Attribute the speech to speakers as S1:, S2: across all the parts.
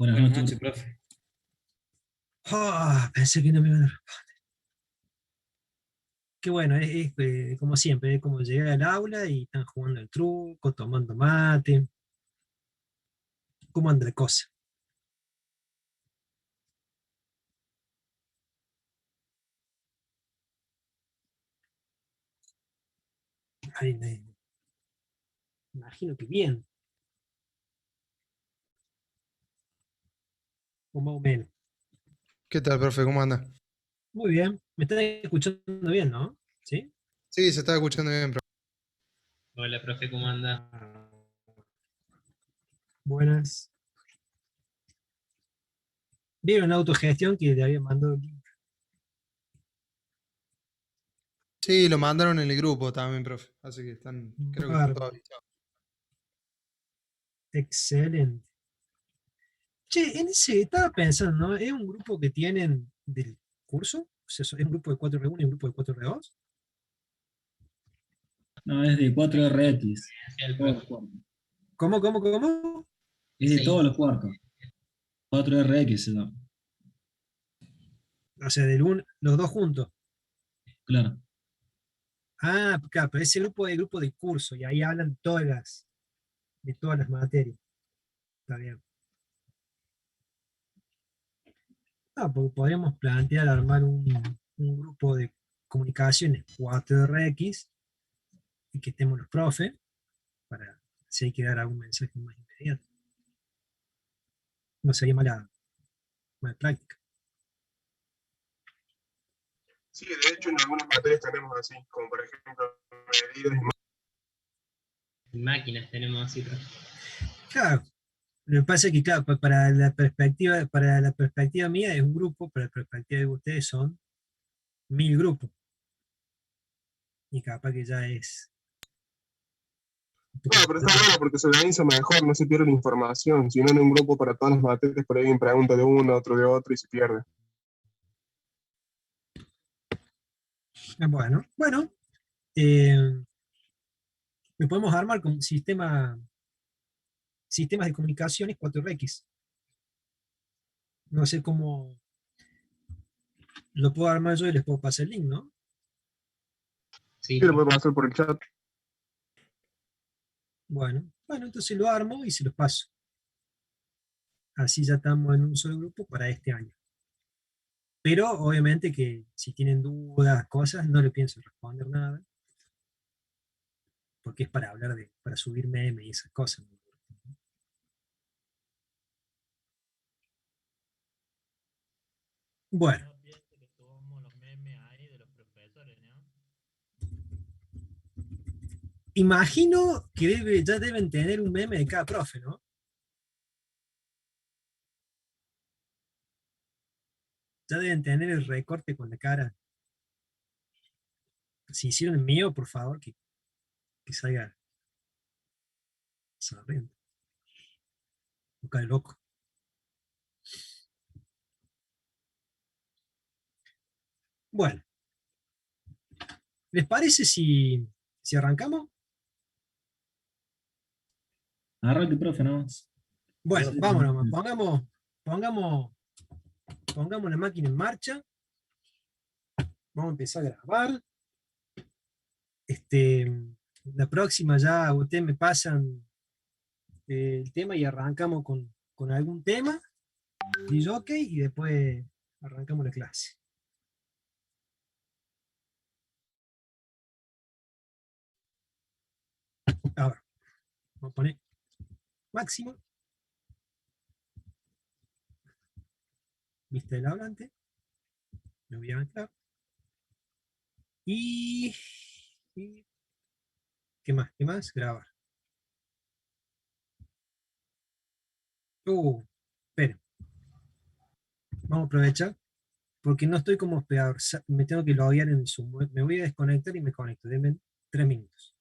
S1: Buenas
S2: Buenas
S1: noches,
S2: noches, profe.
S3: Pensé que no me iban a responder. Qué bueno, como siempre, es como llegar al aula y están jugando el truco, tomando mate. ¿Cómo anda la cosa? Ay, imagino que bien, o más o menos.
S4: ¿Qué tal, profe? ¿Cómo anda?
S3: Muy bien, me están escuchando bien, ¿no? ¿Sí?
S4: Sí, se está escuchando bien, profe.
S2: Hola, profe, ¿cómo anda?
S3: Ah, buenas. ¿Vieron autogestión que le había mandado el link?
S4: Sí, lo mandaron en el grupo también, profe. Así que creo que están todos
S3: Bárbaro,
S4: avisados.
S3: excelente. Che, estaba pensando, ¿no? ¿Es un grupo que tienen del curso? O sea, ¿es un grupo de 4R1 y un grupo de 4R2?
S1: No, es de 4RX,
S2: Sí, el
S1: todos los
S2: profe.
S1: cuartos.
S3: ¿Cómo?
S1: Es de
S2: Sí.
S1: todos los cuartos. 4RX se llama.
S3: O sea, los dos juntos.
S1: Claro.
S3: Ah, claro, pero ese grupo es el grupo de curso y ahí hablan de todas las materias. Está bien. Ah, porque podríamos plantear armar un grupo de comunicaciones 4RX y que estemos los profes para si hay que dar algún mensaje más inmediato. No sería mala práctica.
S5: Sí, de hecho en algunas materias tenemos así, como por ejemplo medidas
S2: Máquinas tenemos así, profe.
S3: Claro, lo que pasa es que, claro, para la perspectiva mía es un grupo, para la perspectiva de ustedes son 1000 grupos. Y capaz que ya es un poco
S5: No,
S3: más
S5: pero está
S3: grande.
S5: bueno porque se organiza mejor, no se pierde la información, sino en un grupo para todas las materias, por ahí alguien pregunta de uno, otro de otro y se pierde.
S3: Bueno, eh, lo podemos armar con sistemas de comunicaciones 4X. No sé cómo lo puedo armar yo y les puedo pasar el link, ¿no?
S2: Sí,
S5: Sí, lo
S2: profe.
S5: podemos hacer por el chat.
S3: Bueno, entonces lo armo y se los paso. Así ya estamos en un solo grupo para este año. Pero obviamente que si tienen dudas, cosas, no le pienso responder nada, porque es para hablar para subir memes y esas cosas. Bueno,
S6: No piense que tomamos los memes ahí de los profesores, ¿no?
S3: imagino que ya deben tener un meme de cada profe, ¿no? Ya deben tener el recorte con la cara. Si hicieron el mío, por favor, que salga sonriendo. Boca de loco. Bueno, ¿les parece si arrancamos?
S1: Arranque, profe, ¿no?
S3: Bueno, vámonos, pongamos, pongamos la máquina en marcha. Vamos a empezar a grabar. Este, la próxima ya ustedes me pasan el tema y arrancamos con algún tema, y ok, y después arrancamos la clase. Ahora, vamos a poner máximo, vista del hablante, me voy a anclar, y ¿qué más? ¿Qué más? Grabar. Espera, vamos a aprovechar, porque no estoy como hospedador, me tengo que loguear en el Zoom, me voy a desconectar y me conecto, denme 3 minutos.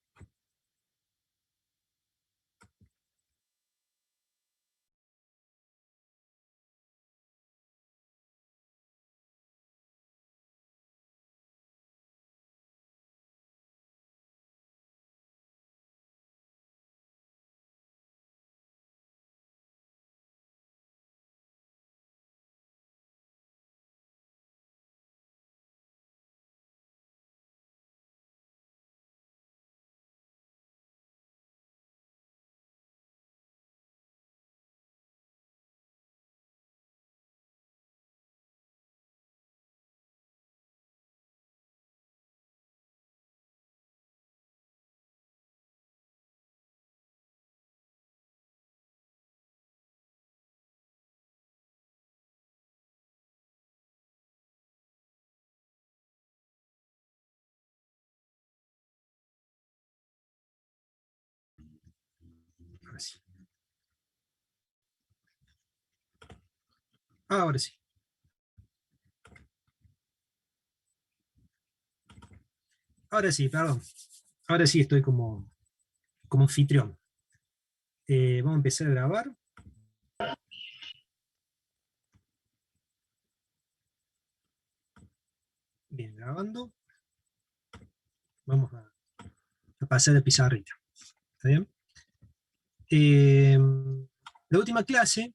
S3: Ahora sí. Ahora sí. Ahora sí, perdón. Ahora sí estoy como anfitrión. Vamos a empezar a grabar. Bien, grabando. Vamos a pasar la pizarrita. ¿Está bien? La última clase,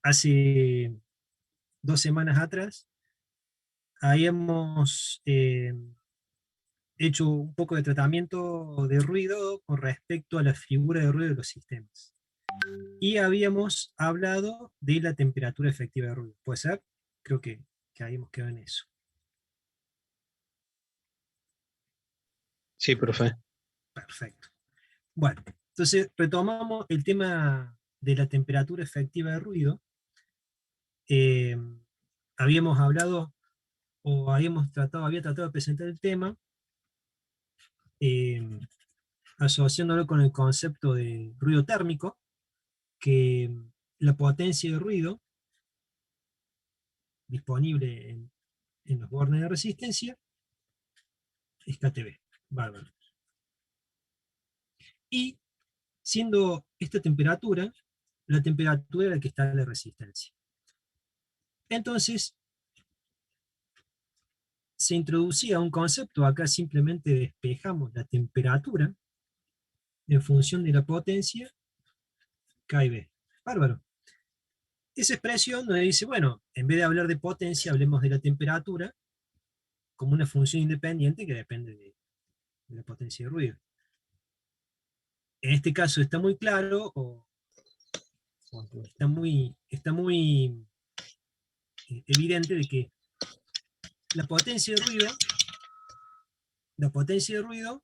S3: hace 2 semanas atrás, habíamos hecho un poco de tratamiento de ruido con respecto a la figura de ruido de los sistemas. Y habíamos hablado de la temperatura efectiva de ruido. ¿Puede ser? Creo que habíamos quedado en eso.
S2: Sí, profe.
S3: Perfecto. Bueno, entonces retomamos el tema de la temperatura efectiva de ruido. Habíamos hablado, o había tratado de presentar el tema, asociándolo con el concepto de ruido térmico, que la potencia de ruido disponible en los bornes de resistencia es KTB. Bárbaro. Y siendo esta temperatura, la temperatura en la que está la resistencia. Entonces, se introducía un concepto, acá simplemente despejamos la temperatura en función de la potencia K y B. Bárbaro. Esa expresión nos dice, bueno, en vez de hablar de potencia, hablemos de la temperatura como una función independiente que depende de la potencia de ruido. En este caso está muy claro, o está muy evidente de que la potencia de ruido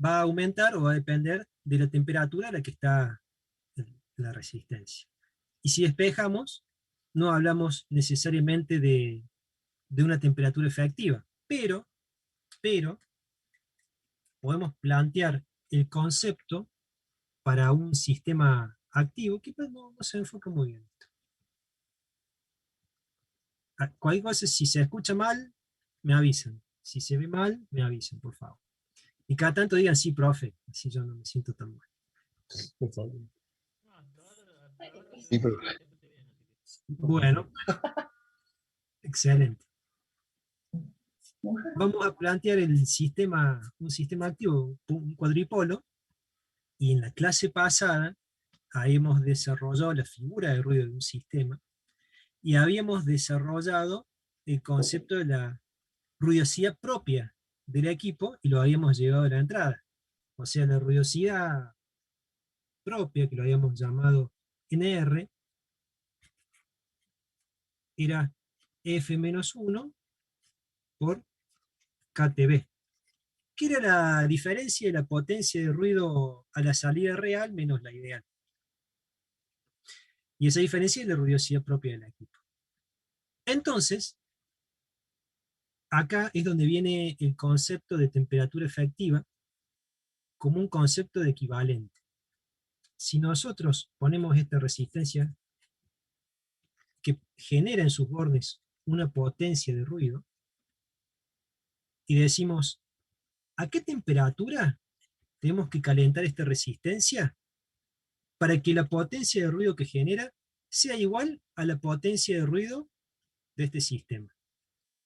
S3: va a aumentar o va a depender de la temperatura a la que está la resistencia. Y si despejamos, no hablamos necesariamente de una temperatura efectiva, pero podemos plantear el concepto para un sistema activo que no se enfoca muy bien. Cualquier cosa, si se escucha mal, me avisan. Si se ve mal, me avisan, por favor. Y cada tanto digan, sí, profe, así yo no me siento tan mal.
S6: Sí, profe.
S3: Bueno, excelente. Vamos a plantear un sistema activo, un cuadripolo, y en la clase pasada habíamos desarrollado la figura de ruido de un sistema, y habíamos desarrollado el concepto de la ruidosidad propia del equipo, y lo habíamos llevado a la entrada. O sea, la ruidosidad propia, que lo habíamos llamado NR, era F-1 por KTB, que era la diferencia de la potencia de ruido a la salida real menos la ideal. Y esa diferencia es la ruidosidad propia del equipo. Entonces, acá es donde viene el concepto de temperatura efectiva como un concepto de equivalente. Si nosotros ponemos esta resistencia que genera en sus bordes una potencia de ruido, y decimos, ¿a qué temperatura tenemos que calentar esta resistencia para que la potencia de ruido que genera sea igual a la potencia de ruido de este sistema?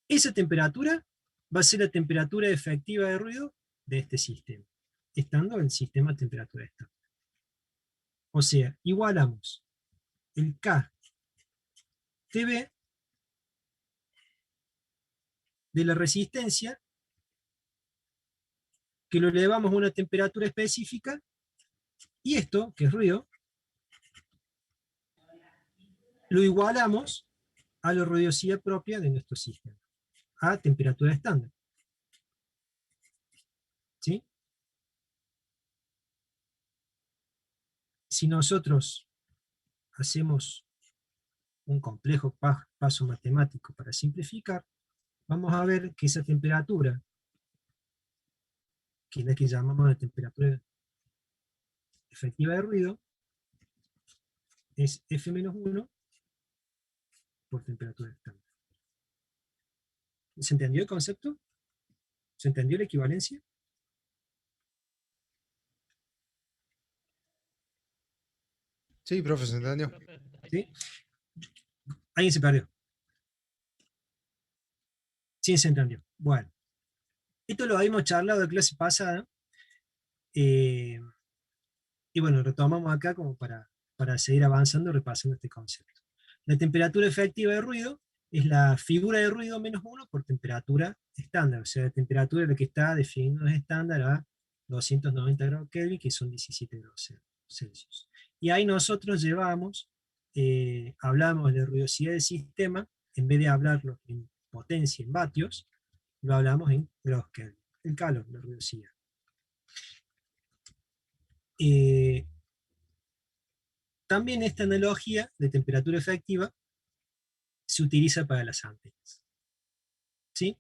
S3: Esa temperatura va a ser la temperatura efectiva de ruido de este sistema, estando el sistema a temperatura estándar. O sea, igualamos el KTB de la resistencia, que lo elevamos a una temperatura específica, y esto, que es ruido, lo igualamos a la ruidosidad propia de nuestro sistema, a temperatura estándar. ¿Sí? Si nosotros hacemos un complejo paso matemático para simplificar, vamos a ver que esa temperatura, que es la que llamamos la temperatura efectiva de ruido es F-1 por temperatura estándar. ¿Se entendió el concepto? ¿Se entendió la equivalencia?
S4: Sí, profe, se entendió.
S3: ¿Sí? ¿Alguien se perdió? Sí, se entendió. Bueno, esto lo habíamos charlado de clase pasada, y bueno, retomamos acá como para seguir avanzando, repasando este concepto. La temperatura efectiva de ruido es la figura de ruido menos 1 por temperatura estándar, o sea, la temperatura en la que está definido es estándar a 290 grados Kelvin, que son 17 grados Celsius. Y ahí nosotros llevamos, hablamos de ruidosidad del sistema, en vez de hablarlo en potencia, en vatios, lo hablamos en grados Kelvin, el calor, la ruidosidad. También esta analogía de temperatura efectiva se utiliza para las antenas. ¿Sí?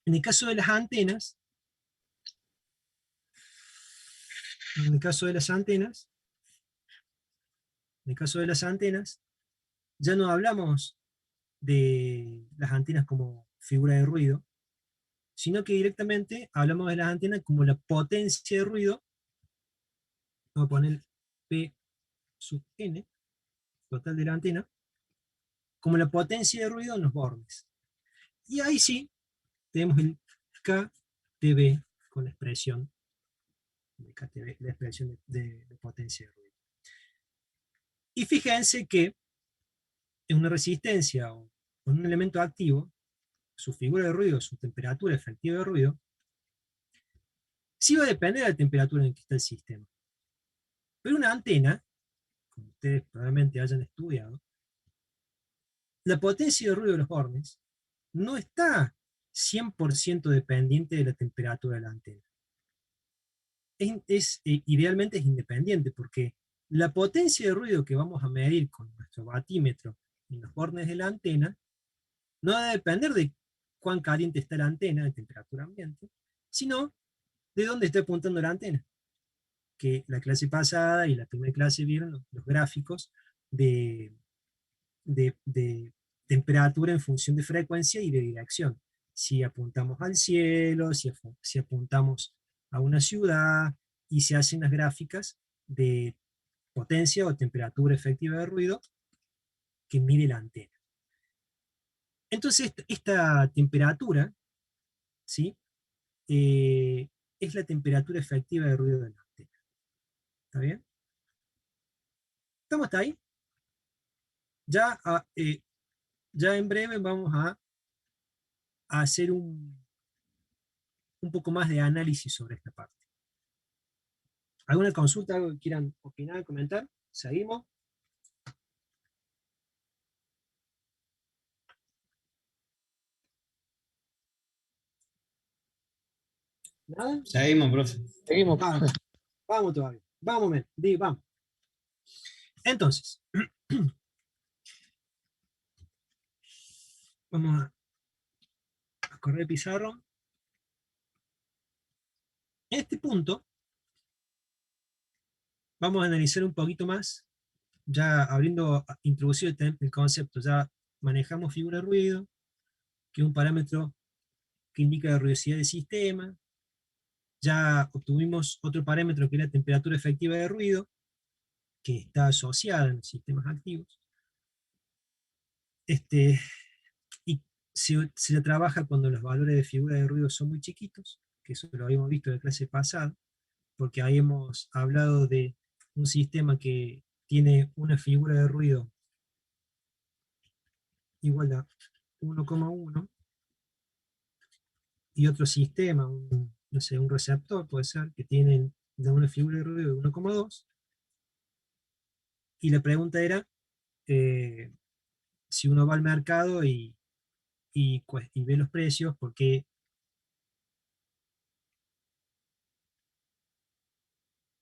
S3: En el caso de las antenas, ya no hablamos de las antenas como figura de ruido, sino que directamente hablamos de las antenas como la potencia de ruido. Vamos a poner P sub n, total de la antena, como la potencia de ruido en los bordes. Y ahí sí, tenemos el KTB con la expresión de KTB, la expresión de potencia de ruido. Y fíjense que en una resistencia o en un elemento activo, su figura de ruido, su temperatura efectiva de ruido, sí va a depender de la temperatura en que está el sistema. Pero una antena, como ustedes probablemente hayan estudiado, la potencia de ruido de los bornes no está 100% dependiente de la temperatura de la antena. Idealmente es independiente, porque la potencia de ruido que vamos a medir con nuestro batímetro en los bornes de la antena no va a depender de cuán caliente está la antena de temperatura ambiente, sino de dónde está apuntando la antena. Que la clase pasada y la primera clase vieron los gráficos de temperatura en función de frecuencia y de dirección. Si apuntamos al cielo, si apuntamos a una ciudad, y se hacen las gráficas de potencia o temperatura efectiva de ruido que mide la antena. Entonces, esta temperatura, ¿sí? Es la temperatura efectiva de ruido de la antena. ¿Está bien? ¿Estamos hasta ahí? Ya en breve vamos a hacer un poco más de análisis sobre esta parte. ¿Alguna consulta, algo que quieran opinar, comentar? ¿Seguimos? ¿Nada?
S1: Seguimos, profe.
S2: Seguimos.
S3: Vamos todavía. Vamos, men. Vamos. Entonces, vamos a correr el pizarro. En este punto, vamos a analizar un poquito más, ya habiendo introducido el concepto, ya manejamos figura de ruido, que es un parámetro que indica la ruidosidad del sistema. Ya obtuvimos otro parámetro que es la temperatura efectiva de ruido, que está asociada en los sistemas activos. Y se la trabaja cuando los valores de figura de ruido son muy chiquitos, que eso lo habíamos visto en la clase pasada, porque ahí hemos hablado de un sistema que tiene una figura de ruido igual a 1,1, y otro sistema, no sé, un receptor puede ser, que tiene una figura de ruido de 1,2, y la pregunta era, si uno va al mercado y ve los precios, porque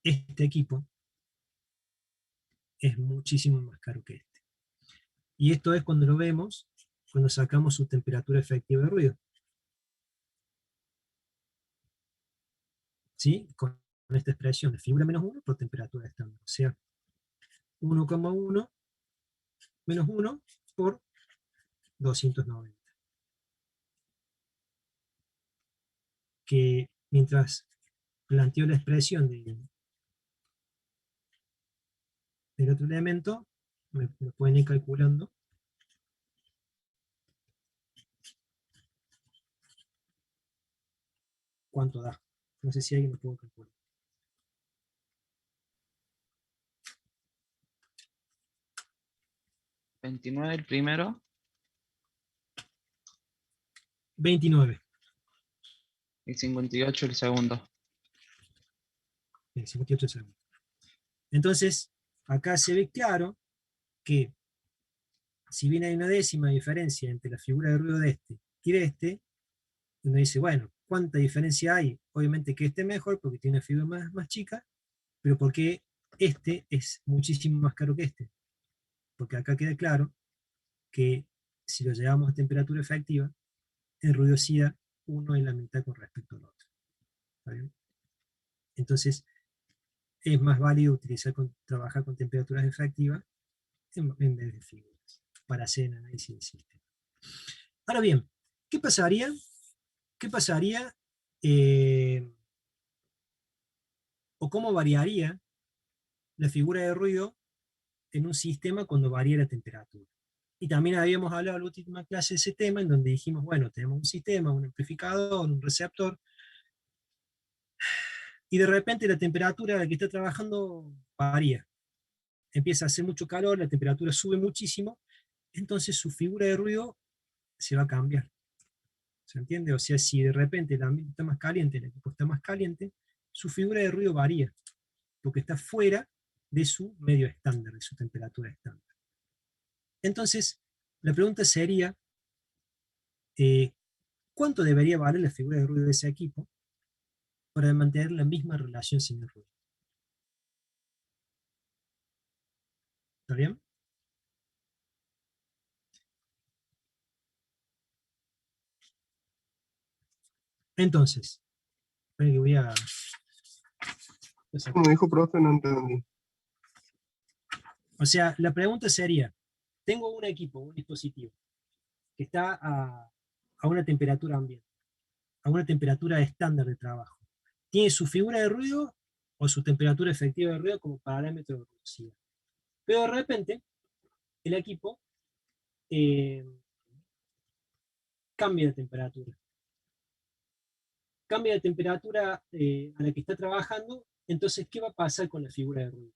S3: este equipo es muchísimo más caro que este. Y esto es cuando lo vemos, cuando sacamos su temperatura efectiva de ruido. ¿Sí? Con esta expresión de figura menos 1 por temperatura estándar. O sea, 1,1 menos 1 por 290. Que mientras planteo la expresión del otro elemento, me pueden ir calculando cuánto da. No sé si alguien me puede calcular.
S7: 29 el primero.
S3: 29.
S7: Y 58 el segundo.
S3: Bien, 58 segundos. Entonces, acá se ve claro que si bien hay una décima diferencia entre la figura de ruido de este y de este, uno dice, bueno, ¿cuánta diferencia hay? Obviamente que este es mejor porque tiene una figura más chica, pero porque este es muchísimo más caro que este. Porque acá queda claro que si lo llevamos a temperatura efectiva, en ruidosidad uno es la mitad con respecto al otro. ¿Está bien? Entonces, es más válido trabajar con temperaturas efectivas en vez de figuras, para hacer el análisis del sistema. Ahora bien, ¿qué pasaría? O cómo variaría la figura de ruido en un sistema cuando varía la temperatura? Y también habíamos hablado en la última clase de ese tema, en donde dijimos, bueno, tenemos un sistema, un amplificador, un receptor, y de repente la temperatura a la que está trabajando varía. Empieza a hacer mucho calor, la temperatura sube muchísimo, entonces su figura de ruido se va a cambiar. ¿Se entiende? O sea, si de repente el ambiente está más caliente, el equipo está más caliente, su figura de ruido varía, porque está fuera de su medio estándar, de su temperatura estándar. Entonces, la pregunta sería, ¿cuánto debería valer la figura de ruido de ese equipo para mantener la misma relación sin el ruido? ¿Está bien? Entonces, esperen que voy a...
S5: Como dijo profe, no entendí.
S3: O sea, la pregunta sería, tengo un equipo, un dispositivo, que está a una temperatura ambiente, a una temperatura estándar de trabajo. Tiene su figura de ruido o su temperatura efectiva de ruido como parámetro de ruidosidad. Pero de repente, el equipo cambia de temperatura. Cambia de temperatura a la que está trabajando, entonces, ¿qué va a pasar con la figura de ruido?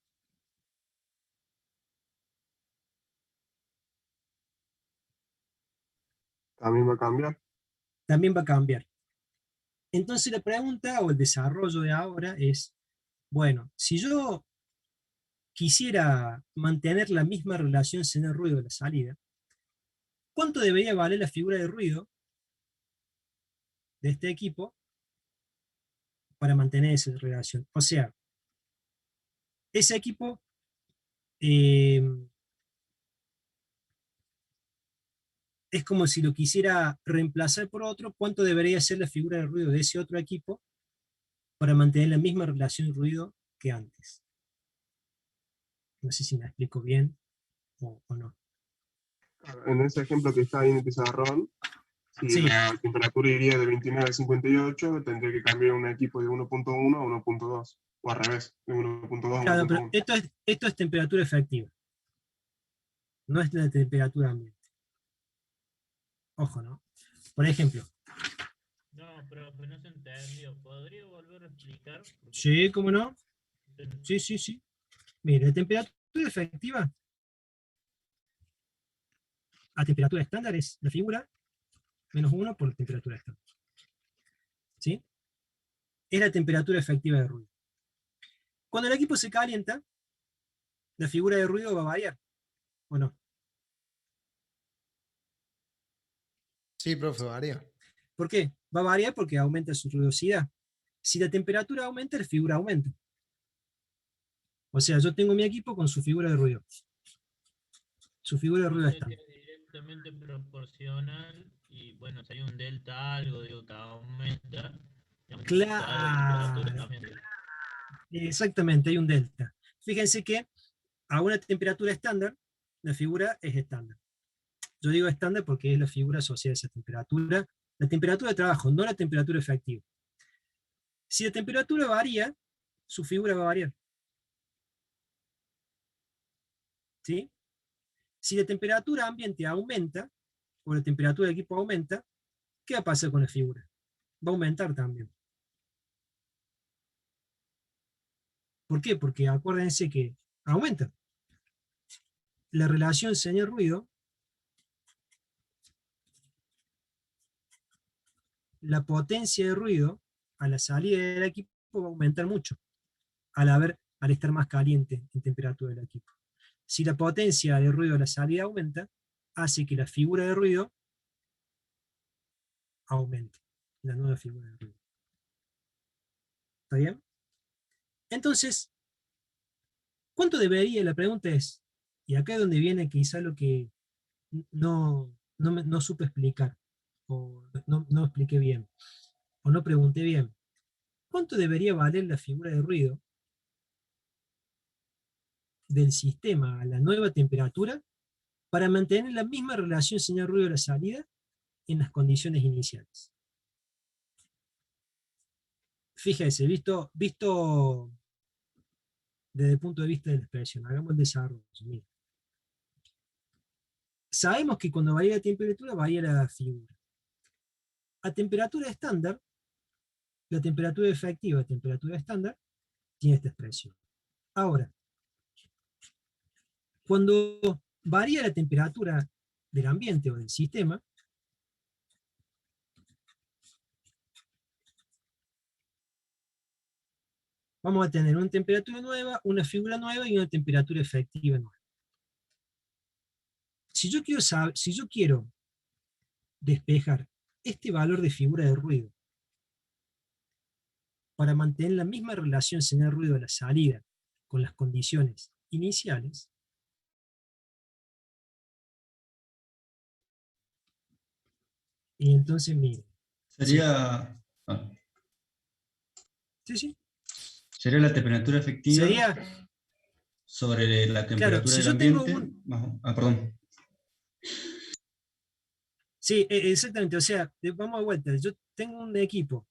S5: También va a cambiar.
S3: También va a cambiar. Entonces la pregunta o el desarrollo de ahora es, bueno, si yo quisiera mantener la misma relación sin el ruido de la salida, ¿cuánto debería valer la figura de ruido de este equipo para mantener esa relación? O sea, ese equipo es como si lo quisiera reemplazar por otro, ¿cuánto debería ser la figura de ruido de ese otro equipo para mantener la misma relación de ruido que antes? No sé si me explico bien o no.
S5: En ese ejemplo que está ahí en el pizarrón, si
S3: Sí.
S5: la temperatura iría de 29 a 58, tendría que cambiar un equipo de 1.1 a 1.2, o al revés, de 1.2 a
S3: Claro, pero
S5: 1.1.
S3: esto es temperatura efectiva. No es la temperatura ambiente. Ojo, ¿no? Por ejemplo.
S6: No, profe, no se entendió. ¿Podría volver a explicar? Porque
S3: Sí, ¿cómo no?
S6: entendí.
S3: Sí. Mire, la temperatura efectiva a temperatura estándar es la figura menos 1 por la temperatura estándar. ¿Sí? Es la temperatura efectiva de ruido. Cuando el equipo se calienta, la figura de ruido va a variar, ¿o no?
S4: Sí, profe, varía.
S3: ¿Por qué? Va a variar porque aumenta su ruidosidad. Si la temperatura aumenta, la figura aumenta. O sea, yo tengo mi equipo con su figura de ruido. Su figura de ruido
S6: O sea
S3: estándar.
S6: que es directamente proporcional y bueno, si hay un delta algo, digo que aumenta, digamos, la temperatura
S3: Claro.
S6: también.
S3: Exactamente, hay un delta. Fíjense que a una temperatura estándar, la figura es estándar. Yo digo estándar porque es la figura asociada a esa temperatura, la temperatura de trabajo, no la temperatura efectiva. Si la temperatura varía, su figura va a variar. ¿Sí? Si la temperatura ambiente aumenta, o la temperatura del equipo aumenta, ¿qué va a pasar con la figura? Va a aumentar también. ¿Por qué? Porque acuérdense que aumenta. La relación señal-ruido, la potencia de ruido a la salida del equipo va a aumentar mucho al estar más caliente en temperatura del equipo. Si la potencia de ruido a la salida aumenta, hace que la figura de ruido aumente, la nueva figura de ruido. ¿Está bien? Entonces, ¿cuánto debería? La pregunta es, y acá es donde viene quizá lo que no supe explicar, o no expliqué bien, o no pregunté bien. ¿Cuánto debería valer la figura de ruido del sistema a la nueva temperatura para mantener la misma relación señal-ruido a la salida en las condiciones iniciales? Fíjese, visto desde el punto de vista de la expresión, hagamos el desarrollo. Mira. Sabemos que cuando varía la temperatura, varía la figura. A temperatura estándar, la temperatura efectiva a temperatura estándar tiene esta expresión. Ahora, cuando varía la temperatura del ambiente o del sistema, vamos a tener una temperatura nueva, una figura nueva y una temperatura efectiva nueva. Si yo quiero despejar este valor de figura de ruido para mantener la misma relación señal-ruido a la salida con las condiciones iniciales, y entonces miren.
S1: Sería. Ah,
S3: Sí.
S1: sería la temperatura efectiva
S3: Sería,
S1: sobre la temperatura
S3: si
S1: del
S3: yo tengo
S1: ambiente. Perdón.
S3: sí, exactamente, o sea, vamos a vuelta, yo tengo un equipo,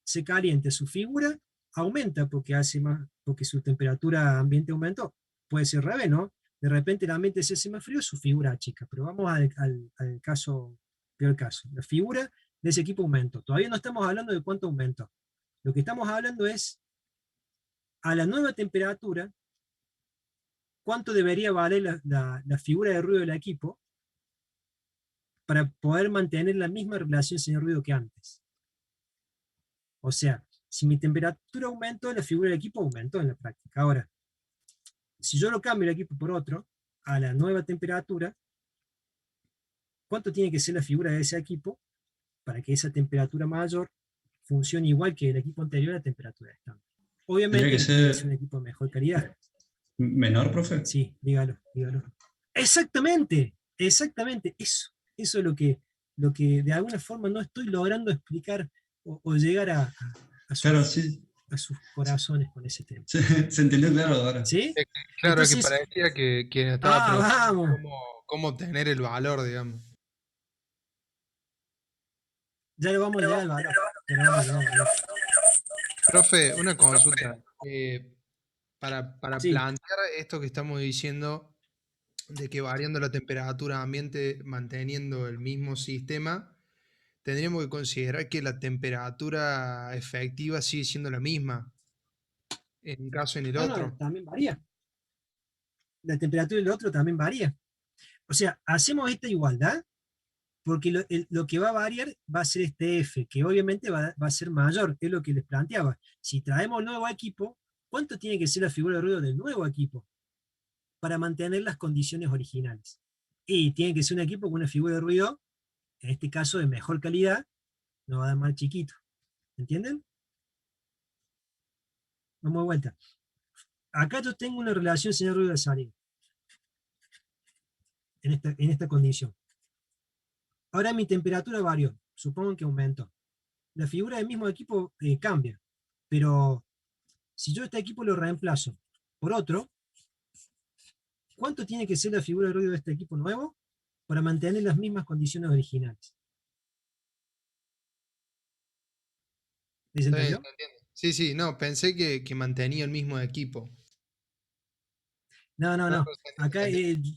S3: se calienta, su figura aumenta porque hace más, porque su temperatura ambiente aumentó. Puede ser al revés, ¿no? De repente el ambiente se hace más frío, su figura achica, pero vamos al caso, peor caso. La figura de ese equipo aumentó. Todavía no estamos hablando de cuánto aumentó. Lo que estamos hablando es, a la nueva temperatura, cuánto debería valer la figura de ruido del equipo para poder mantener la misma relación señal-ruido que antes. O sea, si mi temperatura aumentó, la figura del equipo aumentó en la práctica. Ahora, si yo lo cambio el equipo por otro, a la nueva temperatura, ¿cuánto tiene que ser la figura de ese equipo para que esa temperatura mayor funcione igual que el equipo anterior a la temperatura estándar? Obviamente,
S1: Tendría que
S3: tiene que
S1: ser
S3: ser un equipo de mejor calidad.
S1: menor, profe.
S3: Sí, dígalo. Exactamente. Eso es lo que de alguna forma no estoy logrando explicar o llegar a
S1: Claro, sí.
S3: a sus corazones con ese tema.
S1: Se entendió claro ahora.
S3: ¿Sí?
S4: Claro,
S3: Entonces,
S4: que parecía que quien estaba preguntando
S3: vamos.
S4: cómo obtener el valor, digamos.
S3: Ya lo vamos a llegar al valor. Ya lo vamos a llegar al valor.
S4: Profe, una consulta. Para
S3: Sí.
S4: plantear esto que estamos diciendo, de que variando la temperatura ambiente, manteniendo el mismo sistema, tendríamos que considerar que la temperatura efectiva sigue siendo la misma, en un caso y en el otro.
S3: No, también varía. La temperatura del otro también varía. O sea, hacemos esta igualdad porque lo que va a variar va a ser este F, que obviamente va a ser mayor, que es lo que les planteaba. Si traemos nuevo equipo, ¿cuánto tiene que ser la figura de ruido del nuevo equipo para mantener las condiciones originales? Y tiene que ser un equipo con una figura de ruido, en este caso de mejor calidad, no va a dar más chiquito. ¿Entienden? Vamos de vuelta. Acá yo tengo una relación señal-ruido de salida. En esta condición. Ahora mi temperatura varió, supongo que aumentó. La figura del mismo equipo cambia, pero si yo este equipo lo reemplazo por otro, ¿cuánto tiene que ser la figura de ruido de este equipo nuevo para mantener las mismas condiciones originales? ¿Se
S4: Está bien,
S3: entendió?
S4: se entiende. Sí, sí, no, pensé que mantenía el mismo equipo.
S3: No, no,
S4: No,
S3: no.
S4: pero se
S3: Acá
S4: entiende.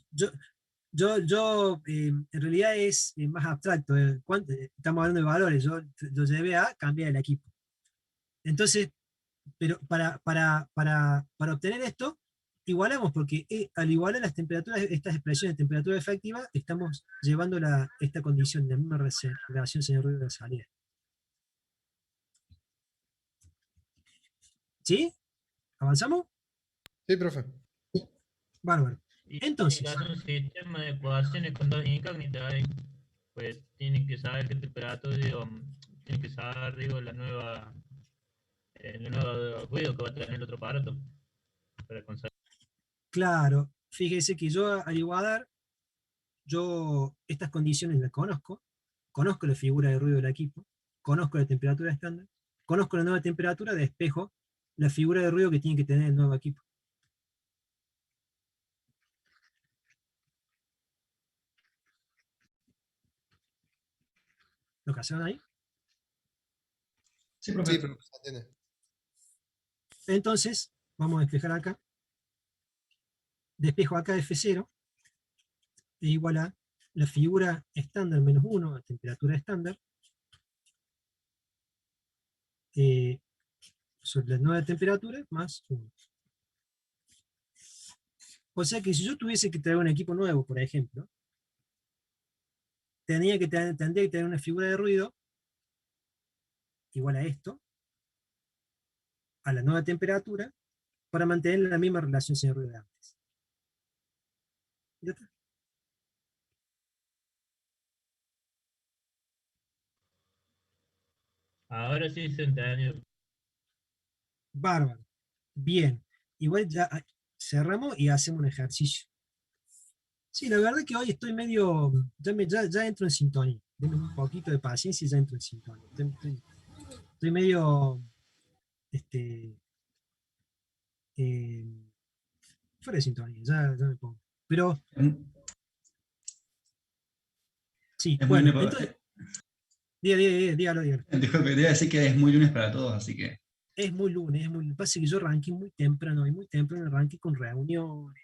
S3: en realidad es más abstracto. Estamos hablando de valores. Yo lo llevé a cambiar el equipo. Entonces, pero para obtener esto, igualamos, porque al igualar las temperaturas, estas expresiones de temperatura efectiva, estamos llevando esta condición, la misma relación señor ruido de la salida. ¿Sí? ¿Avanzamos?
S4: Sí, profe.
S3: Bárbaro.
S6: Y
S3: Entonces,
S6: tiene que hacer un sistema de ecuaciones con dos incógnitas ahí. Pues tienen que saber qué temperatura, digo, tienen que saber, digo, el nuevo ruido que va a tener el otro aparato. Para conseguir.
S3: claro, fíjese que yo al igualar, yo estas condiciones las conozco, conozco la figura de ruido del equipo, conozco la temperatura estándar, conozco la nueva temperatura, despejo la figura de ruido que tiene que tener el nuevo equipo. ¿Lo que hacen ahí?
S1: Sí,
S4: Sí,
S1: profe.
S4: profe, se entiende.
S3: Entonces, vamos a despejar acá. Despejo acá F0 es igual a la figura estándar menos 1 a temperatura estándar sobre la nueva temperatura más 1. O sea que si yo tuviese que traer un equipo nuevo, por ejemplo, tendría que tener una figura de ruido igual a esto, a la nueva temperatura, para mantener la misma relación sin ruido de antes. ¿Ya está?
S6: Ahora sí se entendió.
S3: Bárbaro. Bien. Igual ya cerramos y hacemos un ejercicio. Sí, la verdad que hoy estoy medio, ya entro en sintonía. Denme un poquito de paciencia y ya entro en sintonía. Estoy medio, este, eh, fuera de sintonía, ya me pongo. Pero sí,
S1: Es muy
S3: bueno,
S1: lunes
S3: entonces,
S1: para,
S3: dígalo.
S1: disculpe, quería decir que es muy lunes para todos, así que
S3: Es muy lunes, es muy, pasa que yo arranqué muy temprano, y muy temprano arranqué con reuniones,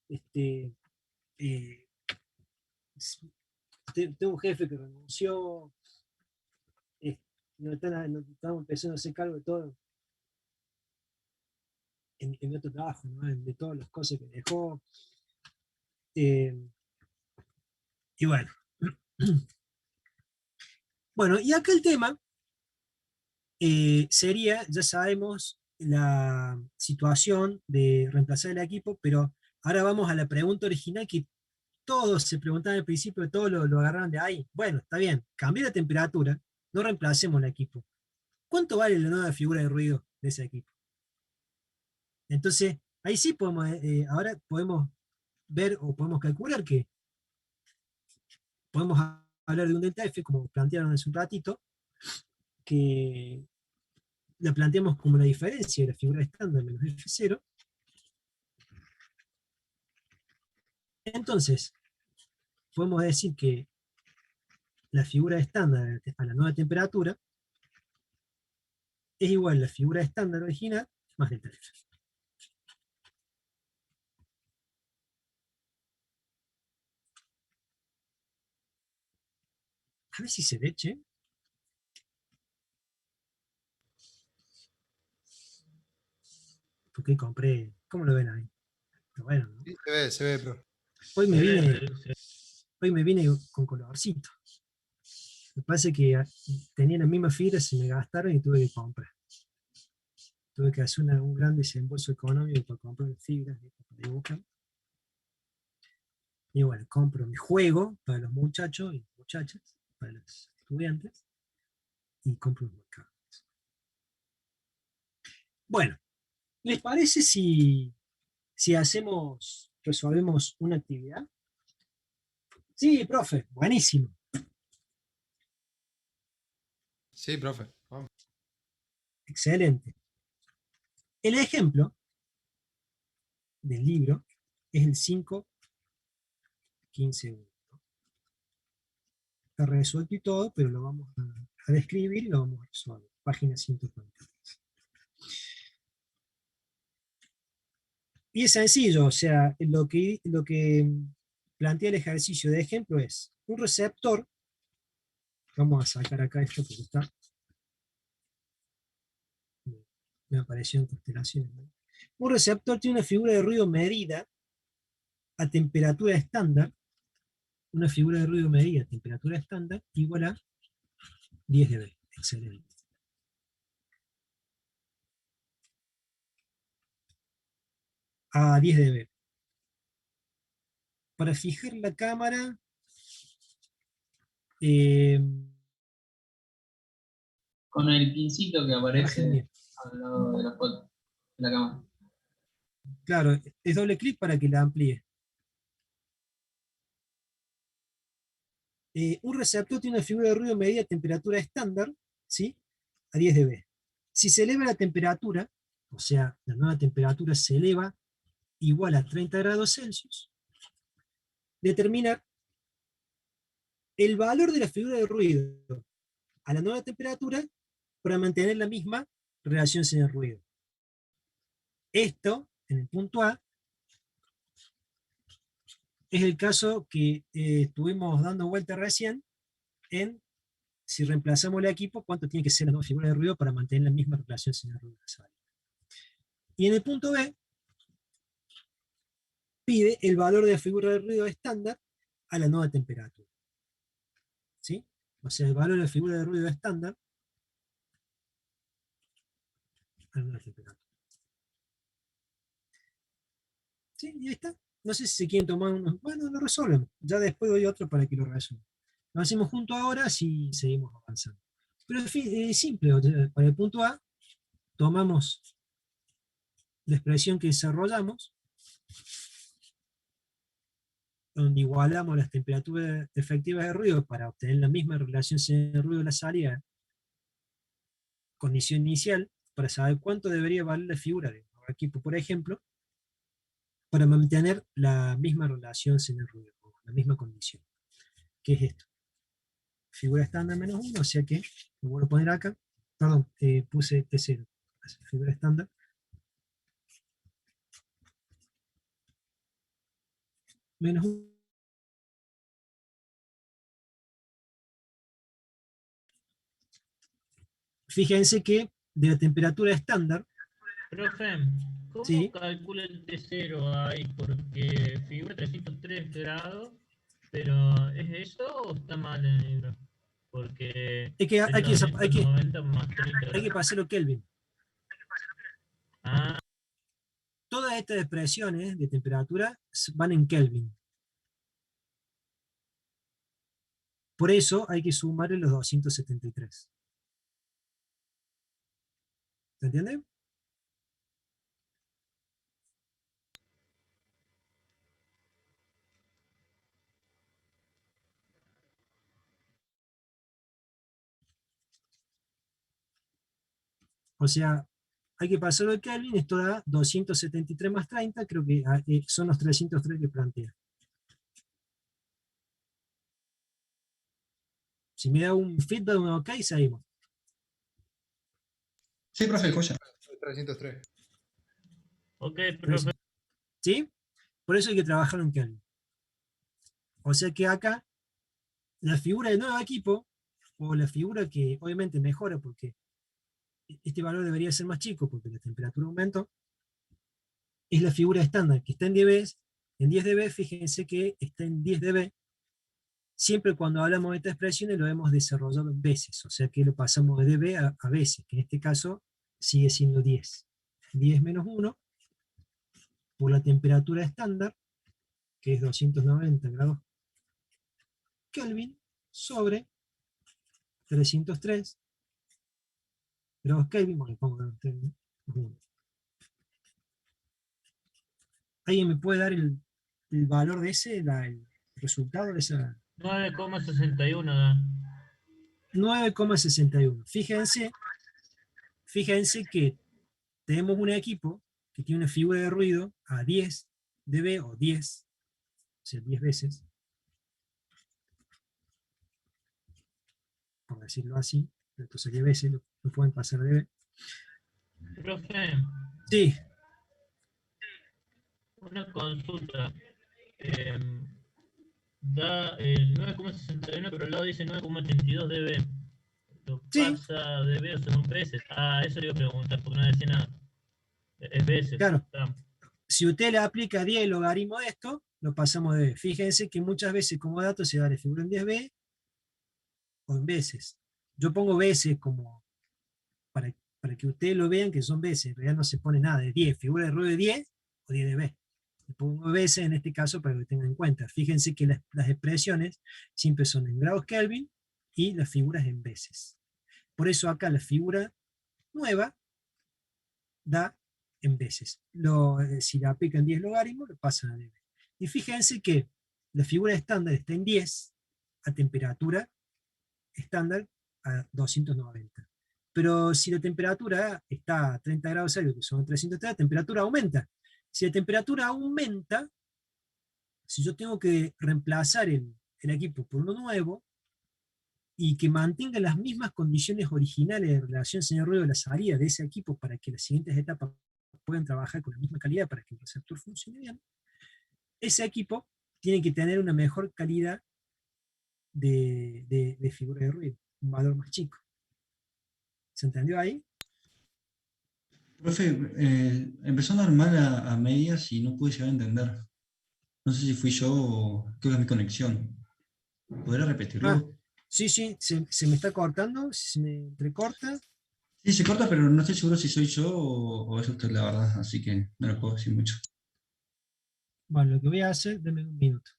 S3: este, eh, tengo un jefe que renunció, eh, estamos empezando a hacer cargo de todo en mi otro trabajo, ¿no? De todas las cosas que dejó. eh, y bueno. Bueno, y acá el tema sería, ya sabemos, la situación de reemplazar el equipo, pero ahora vamos a la pregunta original que todos se preguntaban al principio, todos lo agarraron de ahí. Bueno, está bien, cambié la temperatura, no reemplacemos el equipo. ¿Cuánto vale la nueva figura de ruido de ese equipo? Entonces, ahí sí podemos, ahora podemos ver o podemos calcular que podemos hablar de un delta F, como plantearon hace un ratito, que la planteamos como la diferencia de la figura estándar menos F0. Entonces, podemos decir que la figura estándar a la nueva temperatura es igual a la figura estándar original más delta F. A ver si se ve, che. Porque compré, ¿cómo lo ven ahí? Está bueno, ¿no?
S4: Sí, se ve, profe.
S3: Hoy me
S6: Se ve,
S3: vine,
S6: se-
S3: hoy me vine con colorcito. Me parece que tenía la misma fibra, se me gastaron y tuve que comprar. Tuve que hacer un gran desembolso económico para comprar fibras de dibujar. Y bueno, compro mi juego para los muchachos y muchachas, para los estudiantes, y compro un mercado. Bueno, ¿les parece si resolvemos una actividad? Sí, profe, buenísimo.
S4: Sí, profe. Vamos.
S3: Excelente. El ejemplo del libro es el 5.15.1. Está resuelto y todo, pero lo vamos a describir y lo vamos a resolver. Página 143. Y es sencillo, o sea, lo que plantea el ejercicio de ejemplo es un receptor. Vamos a sacar acá esto porque está. Me apareció en constelaciones, ¿no? Un receptor tiene una figura de ruido medida a temperatura estándar. Una figura de ruido medida a temperatura estándar igual a 10 dB. Excelente. A 10 dB. Para fijar la cámara,
S2: Con el pincito que aparece
S3: bien.
S2: al lado de la foto, de la cámara.
S3: Claro, es doble clic para que la amplíe. Un receptor tiene una figura de ruido medida a temperatura estándar, ¿sí? A 10 dB. Si se eleva la temperatura, o sea, la nueva temperatura se eleva igual a 30 grados Celsius, determinar el valor de la figura de ruido a la nueva temperatura para mantener la misma relación sin el ruido. Esto, en el punto A, es el caso que estuvimos dando vuelta recién en si reemplazamos el equipo, cuánto tiene que ser la nueva figura de ruido para mantener la misma relación sin el ruido necesario. Y en el punto B, pide el valor de la figura de ruido estándar a la nueva temperatura. ¿Sí? O sea, el valor de la figura de ruido estándar a la nueva temperatura. ¿Sí? Y ahí está. No sé si se quieren tomar unos. Bueno, lo resuelven. Ya después doy otro para que lo resuelvan. Lo hacemos junto ahora si seguimos avanzando. Pero es simple. Para el punto A, tomamos la expresión que desarrollamos, donde igualamos las temperaturas efectivas de ruido para obtener la misma relación sin el ruido de la salida, condición inicial, para saber cuánto debería valer la figura de un equipo, por ejemplo, para mantener la misma relación sin el ruido, la misma condición. ¿Qué es esto? Figura estándar menos 1, o sea que, lo vuelvo a poner acá, perdón, puse T0, figura estándar. Menos 1. Fíjense que de la temperatura estándar,
S6: Profe, ¿cómo
S3: sí,
S6: calcula el T0 ahí? Porque figura 303 grados, pero ¿es eso o está mal en el libro? Porque
S3: es que
S6: es
S3: hay que
S6: 290 más 30
S3: pasarlo Kelvin.
S6: Ah,
S3: Todas estas expresiones de temperatura van en Kelvin. Por eso hay que sumarle los 273. ¿Se entiende? O sea, hay que pasarlo de Kelvin, esto da 273 más 30, creo que son los 303 que plantea. Si me da un feedback, un OK, seguimos.
S1: Sí, profe,
S4: Sí,
S1: escucha.
S4: 303.
S6: ok, profe.
S3: ¿Sí? Por eso hay que trabajarlo en Kelvin. O sea que acá, la figura del nuevo equipo, o la figura que obviamente mejora porque este valor debería ser más chico porque la temperatura aumentó, es la figura estándar que está en dB. En 10 dB, fíjense que está en 10 dB. Siempre cuando hablamos de estas expresiones lo hemos desarrollado en veces, o sea que lo pasamos de dB a veces, que en este caso sigue siendo 10. 10 menos 1 por la temperatura estándar, que es 290 grados Kelvin, sobre 303 grados Kelvin, bueno, pongo grados Kelvin, 1. ¿Alguien me puede dar el valor de ese, el resultado de esa?
S6: 9,61 da.
S3: 9,61. Fíjense que tenemos un equipo que tiene una figura de ruido a 10 dB o 10, o sea, 10 veces, por decirlo así, pero esto sería veces, no pueden pasar de dB.
S6: Profe,
S3: Sí,
S6: una consulta. Da el 9,61, pero al lado dice 9,82 dB. ¿Lo
S3: Sí.
S6: pasa dB o son veces? Ah, eso le iba a preguntar, porque no decía nada. Es veces.
S3: claro.
S6: Está.
S3: Si usted le aplica 10 el logaritmo de esto, lo pasamos de dB. Fíjense que muchas veces como dato se da la figura en 10B o en veces. Yo pongo veces como para que ustedes lo vean que son veces. En realidad no se pone nada de 10. Figura de ruido de 10 o 10 dB. Le pongo veces en este caso para que lo tengan en cuenta. Fíjense que las expresiones siempre son en grados Kelvin y las figuras en veces. Por eso acá la figura nueva da en veces. Si le aplican 10 logaritmos, lo pasan a dB. Y fíjense que la figura estándar está en 10 a temperatura estándar a 290. Pero si la temperatura está a 30 grados Celsius, que son 330, la temperatura aumenta. Si la temperatura aumenta, si yo tengo que reemplazar el equipo por uno nuevo, y que mantenga las mismas condiciones originales de relación señal-ruido de la salida de ese equipo para que las siguientes etapas puedan trabajar con la misma calidad para que el receptor funcione bien, ese equipo tiene que tener una mejor calidad de figura de ruido, un valor más chico. ¿Se entendió ahí?
S1: Profe, empezó normal a medias y no pude llegar a entender. No sé si fui yo o creo que es mi conexión. ¿Podría repetirlo?
S3: Sí, se me está cortando, se me entrecorta.
S1: Sí, se corta, pero no estoy seguro si soy yo o es usted la verdad, así que no lo puedo decir mucho.
S3: Bueno, lo que voy a hacer, denme un minuto.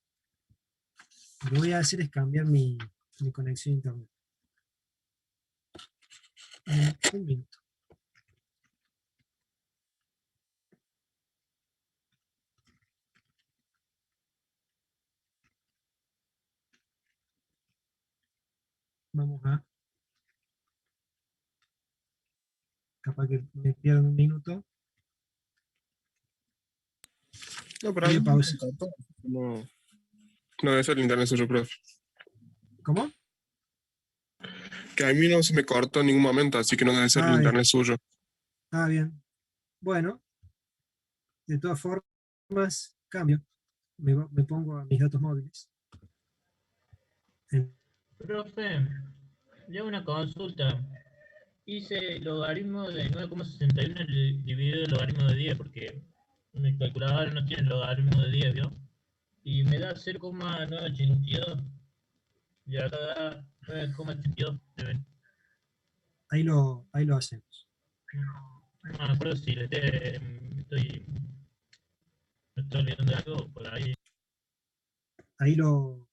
S3: Lo que voy a hacer es cambiar mi conexión a internet. Un minuto. Vamos a... Capaz que me pierdo un minuto.
S5: No, pero a
S3: Voy
S5: mí
S3: a
S5: me
S3: pausa.
S5: encantó. No debe ser el internet suyo, profe.
S3: ¿Cómo?
S5: Que a mí no se me cortó en ningún momento, así que no debe ser el
S3: Bien.
S5: internet suyo.
S3: Bien. Bueno, de todas formas, cambio. Me pongo a mis datos móviles.
S6: Profe, ya una consulta. Hice el logaritmo de 9,61 dividido el logaritmo de 10, porque mi calculadora no tiene el logaritmo de 10, ¿vio? Y me da 0,982. Y acá da 9,82.
S3: Ahí lo hacemos.
S6: No me acuerdo si me estoy olvidando de algo por ahí.
S3: Ahí lo...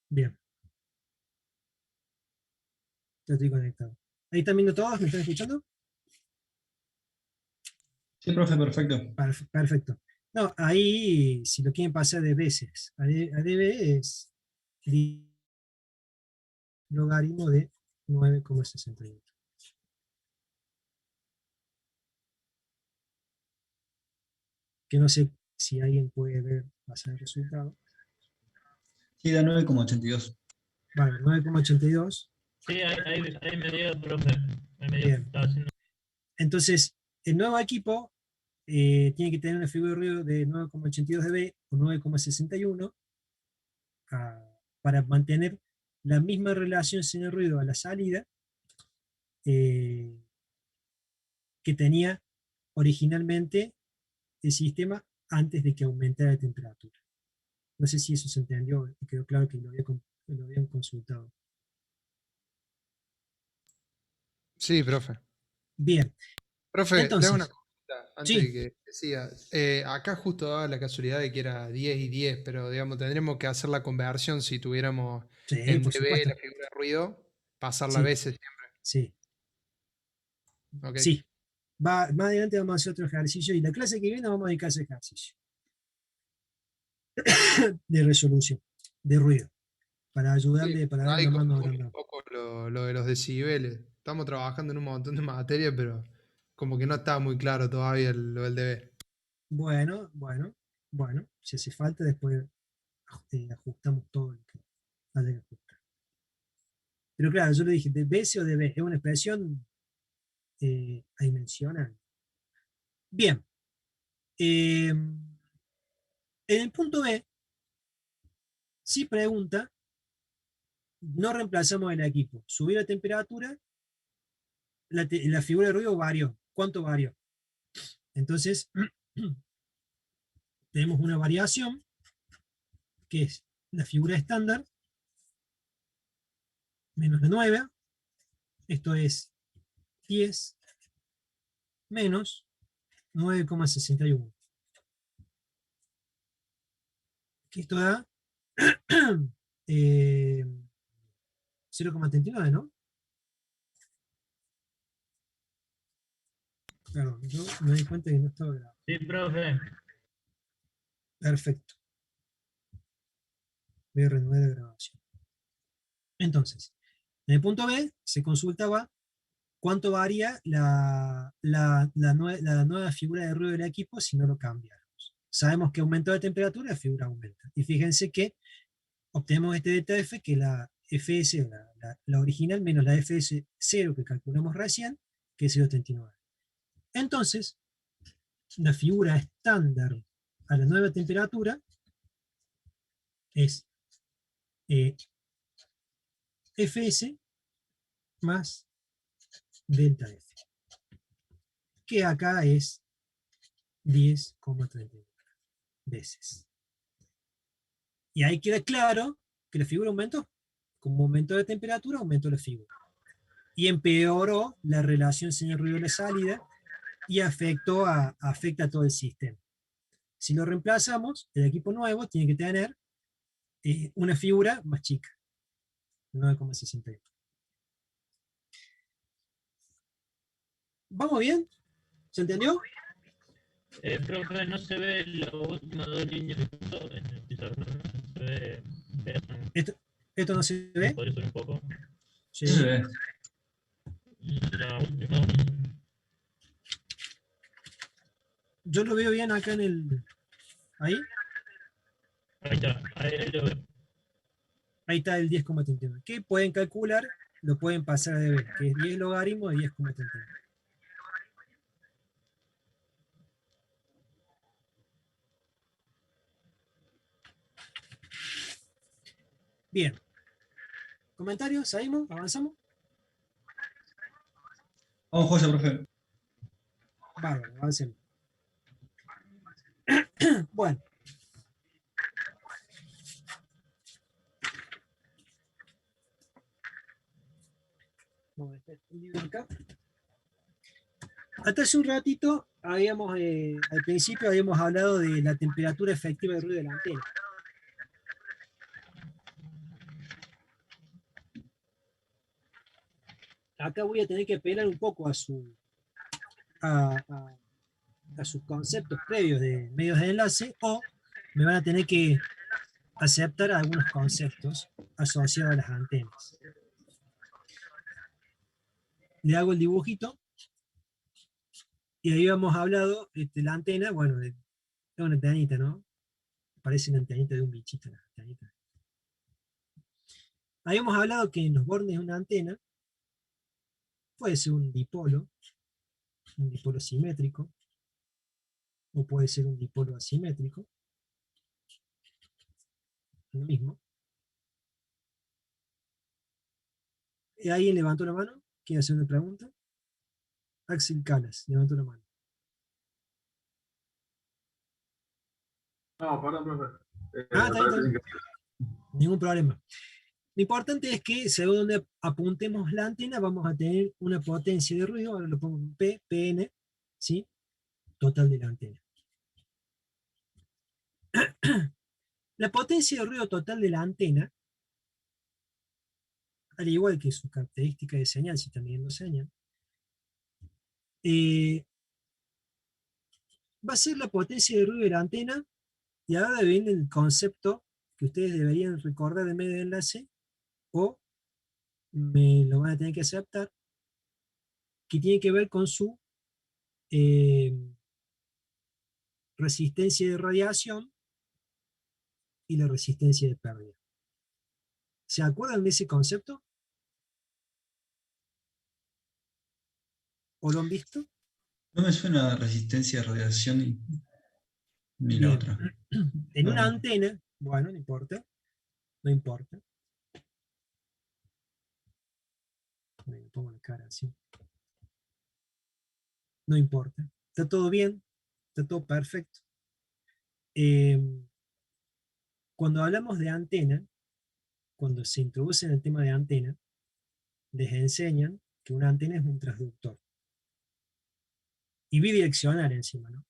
S3: Bien. Ya estoy conectado. ¿Ahí están viendo todos? ¿Me están escuchando?
S1: Sí, profe, perfecto.
S3: Perfecto. No, ahí, si lo quieren pasar de veces a dB, es logaritmo de 9,68. Que no sé si alguien puede ver pasar el resultado.
S1: Sí, da 9,82.
S3: Vale, 9,82.
S6: Sí, ahí me dio, profe. Ahí me dio.
S3: Bien.
S6: Estaba haciendo.
S3: Entonces, el nuevo equipo tiene que tener una figura de ruido de 9,82 dB o 9,61 para mantener la misma relación señal-ruido a la salida que tenía originalmente el sistema antes de que aumentara la temperatura. No sé si eso se entendió y quedó claro que lo habían consultado.
S4: Sí, profe.
S3: Bien,
S4: Profe, le hago
S3: entonces,
S4: una consulta antes
S3: sí.
S4: de que siga. Acá justo daba la casualidad de que era 10 y 10, pero digamos, tendríamos que hacer la conversión si tuviéramos
S3: Sí,
S4: en
S3: por
S4: dB
S3: supuesto.
S4: la figura de ruido, pasarla a
S3: Sí,
S4: veces siempre.
S3: sí,
S4: Ok.
S3: sí. Más adelante vamos a hacer otro ejercicio y la clase que viene vamos a dedicar a ese ejercicio de resolución, de ruido. para ayudarle, para darle
S4: Ahí
S3: una mano a
S4: confunde un
S3: Brandon.
S4: poco lo de los decibeles. Estamos trabajando en un montón de materias, pero como que no está muy claro todavía lo del deber.
S3: Bueno, bueno, bueno, si hace falta, después ajustamos todo lo que haya que ajustar. Pero claro, yo le dije, ¿de B o de B? Es una expresión adimensional. Bien. En el punto B, si pregunta, no reemplazamos el equipo. Subir la temperatura, la figura de ruido varió. ¿Cuánto varió? Entonces, tenemos una variación, que es la figura estándar, menos la 9. Esto es 10 menos 9,61. Que esto da 0,39, ¿no? Perdón, yo me di cuenta que no estaba grabado.
S6: Sí, profe.
S3: Perfecto. Voy a reanudar la grabación. Entonces, en el punto B se consultaba cuánto varía la nueva figura de ruido del equipo si no lo cambiáramos. Sabemos que aumentó la temperatura, la figura aumenta. Y fíjense que obtenemos este delta F, que la FS, la original, menos la FS0 que calculamos recién, que es 0,39. Entonces, la figura estándar a la nueva temperatura es Fs más delta F, que acá es 10,39 veces. Y ahí queda claro que la figura aumentó. Como aumentó la temperatura, aumentó la figura. Y empeoró la relación señal ruido de la salida y afecta a todo el sistema. Si lo reemplazamos, el equipo nuevo tiene que tener una figura más chica, 9,61. ¿Vamos bien? ¿Se entendió?
S6: Profe, no se ve las últimas dos líneas de punto en el pizarrón, no se ve.
S3: ¿Esto no se ve?
S6: ¿Podría subir un poco?
S3: Sí.
S1: Sí se ve.
S6: La última.
S3: Yo lo veo bien acá en el... ¿Ahí?
S6: Ahí está, ahí lo veo.
S3: Ahí está el 10,39. ¿Qué pueden calcular? Lo pueden pasar a deber, que es 10 logaritmo de 10,39. Bien. ¿Comentarios? ¿Seguimos? ¿Avanzamos?
S1: Vamos, José, profe.
S3: Bárbaro, avancemos. Bueno. Vamos a dejar el libro acá. Hasta hace un ratito, al principio habíamos hablado de la temperatura efectiva de ruido de la antena. Acá voy a tener que apelar un poco a sus conceptos previos de medios de enlace, o me van a tener que aceptar algunos conceptos asociados a las antenas. Le hago el dibujito, y ahí habíamos hablado, la antena, bueno, es una antenita, ¿no? Parece una antenita de un bichito, la antenita. Habíamos hablado que en los bordes de una antena puede ser un dipolo simétrico, o puede ser un dipolo asimétrico, lo mismo. ¿Alguien levantó la mano? ¿Quiere hacer una pregunta? Axel Calas, levantó la mano.
S5: No, perdón, profe.
S3: Está bien. Ningún problema. Lo importante es que según donde apuntemos la antena, vamos a tener una potencia de ruido, ahora lo pongo en P, PN, ¿sí? Total de la antena. La potencia de ruido total de la antena, al igual que su característica de señal, si está midiendo señal, va a ser la potencia de ruido de la antena, y ahora viene el concepto que ustedes deberían recordar del medio de enlace, o me lo van a tener que aceptar, que tiene que ver con su resistencia de radiación y la resistencia de pérdida. ¿Se acuerdan de ese concepto? ¿O lo han visto?
S1: No me suena resistencia a radiación ni la
S3: Bien.
S1: otra.
S3: En
S1: No,
S3: una
S1: no.
S3: antena, bueno, no importa, no importa. Me pongo la cara así. No importa. Está todo bien, está todo perfecto. Cuando hablamos de antena, cuando se introduce en el tema de antena, les enseñan que una antena es un transductor. Y bidireccional encima, ¿no?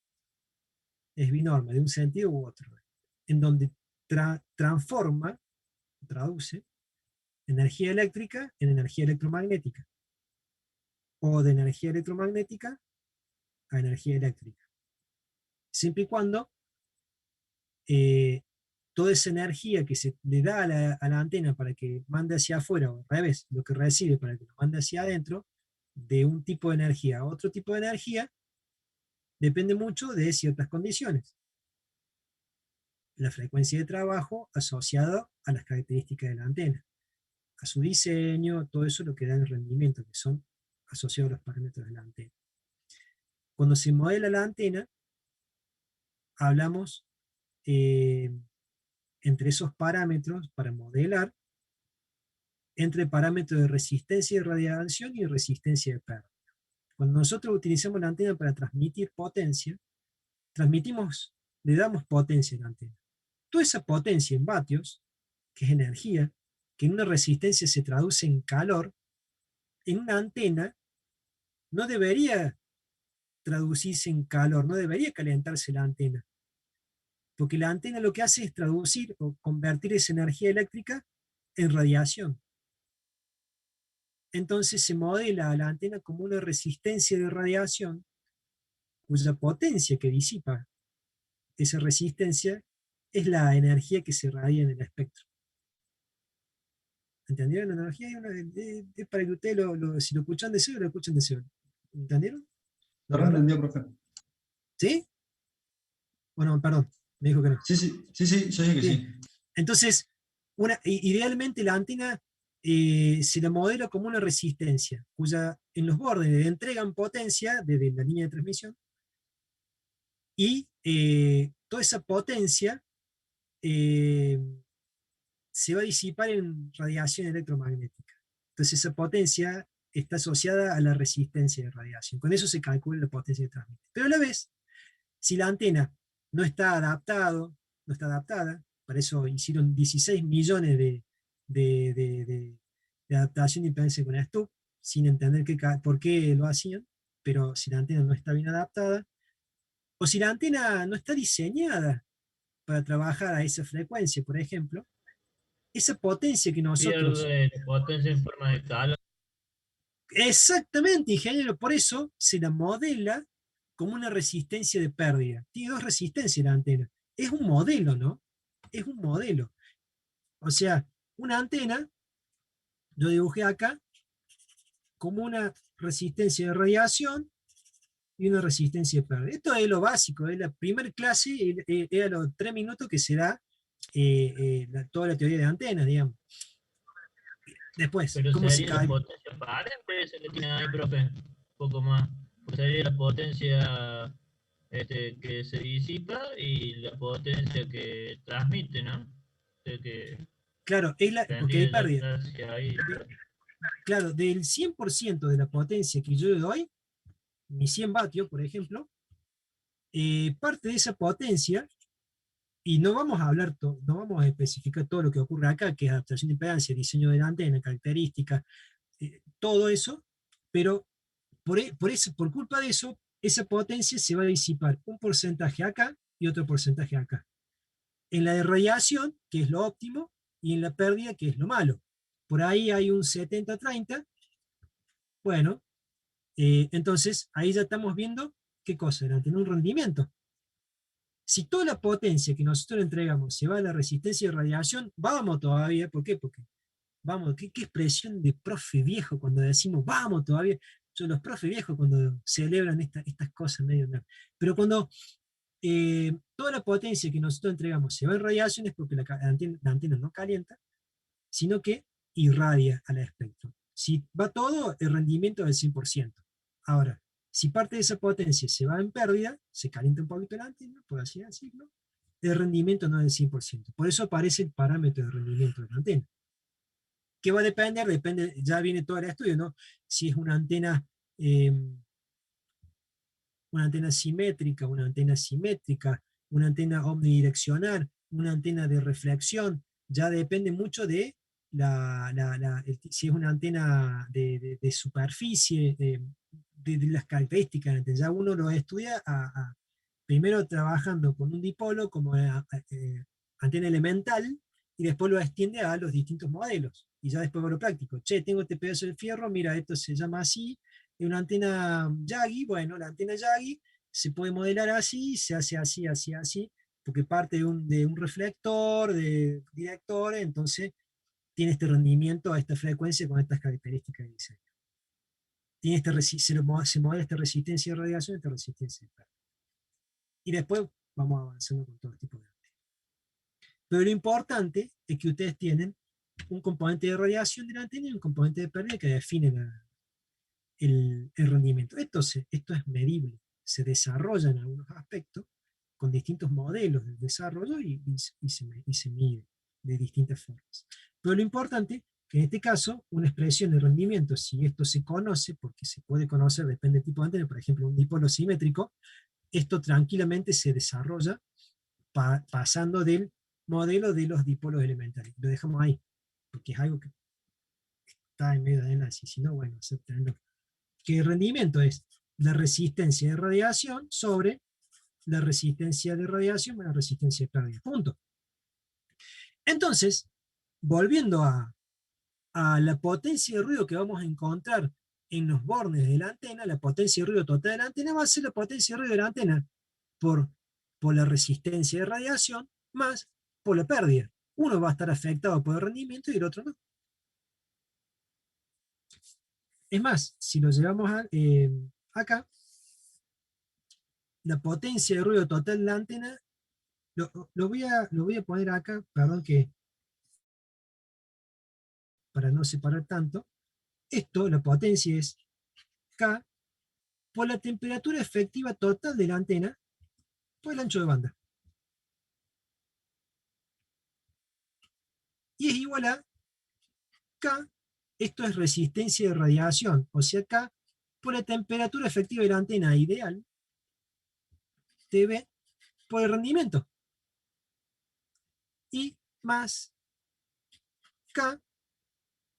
S3: Es binorme, de un sentido u otro. En donde transforma, traduce, energía eléctrica en energía electromagnética. O de energía electromagnética a energía eléctrica. Siempre y cuando toda esa energía que se le da a la antena para que mande hacia afuera, o al revés, lo que recibe para que lo mande hacia adentro, de un tipo de energía a otro tipo de energía, depende mucho de ciertas condiciones. La frecuencia de trabajo asociada a las características de la antena, a su diseño, todo eso lo que da el rendimiento, que son asociados a los parámetros de la antena. Cuando se modela la antena, hablamos entre esos parámetros para modelar, entre parámetros de resistencia de radiación y resistencia de pérdida. Cuando nosotros utilizamos la antena para transmitir potencia, transmitimos, le damos potencia a la antena. Toda esa potencia en vatios, que es energía, que en una resistencia se traduce en calor, en una antena no debería traducirse en calor, no debería calentarse la antena. Porque la antena lo que hace es traducir o convertir esa energía eléctrica en radiación. Entonces se modela a la antena como una resistencia de radiación, cuya potencia que disipa esa resistencia es la energía que se irradia en el espectro. ¿Entendieron? La energía es para que ustedes, si lo escuchan de cero, lo escuchen de cero. ¿Entendieron?
S1: Lo entendió, profe.
S3: ¿Sí? Bueno, perdón, me dijo que no.
S1: Sí, yo sé que
S3: Bien.
S1: sí.
S3: Entonces, idealmente la antena se la modela como una resistencia, cuya en los bordes entregan potencia desde la línea de transmisión, y toda esa potencia se va a disipar en radiación electromagnética. Entonces esa potencia está asociada a la resistencia de radiación. Con eso se calcula la potencia de transmisión. Pero a la vez, si la antena no está adaptada, para eso hicieron 16 millones de adaptación de impedancia con STUB, sin entender por qué lo hacían, pero si la antena no está bien adaptada, o si la antena no está diseñada para trabajar a esa frecuencia, por ejemplo, esa potencia que nosotros...
S6: Pierde potencia en forma de calor.
S3: Exactamente, ingeniero, por eso se la modela como una resistencia de pérdida. Tiene dos resistencias la antena. Es un modelo, ¿no? Es un modelo. O sea, una antena, yo dibujé acá, como una resistencia de radiación y una resistencia de pérdida. Esto es lo básico, es la primera clase, era los 3 minutos que se da toda la teoría de antenas, digamos. Después,
S6: Pero
S3: ¿cómo se
S6: sería la
S3: calcula?
S6: potencia aparente esa que tiene ahí, profe. Un poco más. Pues sería la potencia que se disipa y la potencia que transmite, ¿no? Que
S3: Claro, porque hay
S6: tendría la
S3: pérdida.
S6: clase ahí.
S3: Claro, del 100% de la potencia que yo le doy, mis 100 vatios, por ejemplo, parte de esa potencia, y no vamos a hablar, no vamos a especificar todo lo que ocurre acá, que es adaptación de impedancia, diseño de la antena, características, todo eso, pero por culpa de eso, esa potencia se va a disipar un porcentaje acá y otro porcentaje acá. En la de radiación, que es lo óptimo, y en la pérdida, que es lo malo. Por ahí hay un 70-30. Bueno, entonces ahí ya estamos viendo qué cosa, era tener un rendimiento. Si toda la potencia que nosotros le entregamos se va a la resistencia de radiación, vamos todavía. ¿Por qué? Porque vamos, qué expresión de profe viejo cuando decimos vamos todavía. Los profes viejos cuando celebran estas cosas medio. Pero cuando toda la potencia que nosotros entregamos se va en radiación es porque la antena no calienta, sino que irradia al espectro. Si va todo, el rendimiento es del 100%. Ahora, si parte de esa potencia se va en pérdida, se calienta un poquito la antena, por así decirlo, el rendimiento no es del 100%. Por eso aparece el parámetro de rendimiento de la antena. ¿Qué va a depender? Depende, ya viene todo el estudio, ¿no? Si es una antena simétrica, una antena simétrica, una antena omnidireccional, una antena de reflexión, ya depende mucho de si es una antena de superficie, de las características. Ya uno lo estudia primero trabajando con un dipolo como antena elemental, y después lo extiende a los distintos modelos. Y ya después va lo práctico. Che, tengo este pedazo de fierro, mira, esto se llama así, es una antena Yagi. Bueno, la antena Yagi se puede modelar así, se hace así, así, así, porque parte de un reflector, de directores, entonces tiene este rendimiento a esta frecuencia con estas características de diseño. Tiene se modela esta resistencia de radiación, esta resistencia de pérdida. Y después vamos avanzando con todo tipo de antenas. Pero lo importante es que ustedes tienen un componente de radiación de la antena y un componente de pérdida que definen el rendimiento. Esto es medible, se desarrolla en algunos aspectos con distintos modelos de desarrollo y se mide de distintas formas. Pero lo importante es que en este caso una expresión de rendimiento, si esto se conoce, porque se puede conocer, depende del tipo de antena, por ejemplo un dipolo simétrico, esto tranquilamente se desarrolla pasando del modelo de los dipolos elementales. Lo dejamos ahí, porque es algo que está en medio de análisis, si no, bueno, aceptenlo. Que el rendimiento es la resistencia de radiación sobre la resistencia de radiación más la resistencia de pérdida. Punto. Entonces, volviendo a la potencia de ruido que vamos a encontrar en los bornes de la antena, la potencia de ruido total de la antena va a ser la potencia de ruido de la antena por la resistencia de radiación más por la pérdida. Uno va a estar afectado por el rendimiento y el otro no. Es más, si lo llevamos acá, la potencia de ruido total de la antena, lo voy a poner acá, perdón, para no separar tanto. Esto, la potencia es K por la temperatura efectiva total de la antena por el ancho de banda. Y es igual a K, esto es resistencia de radiación, o sea K por la temperatura efectiva de la antena ideal, TV, por el rendimiento. Y más K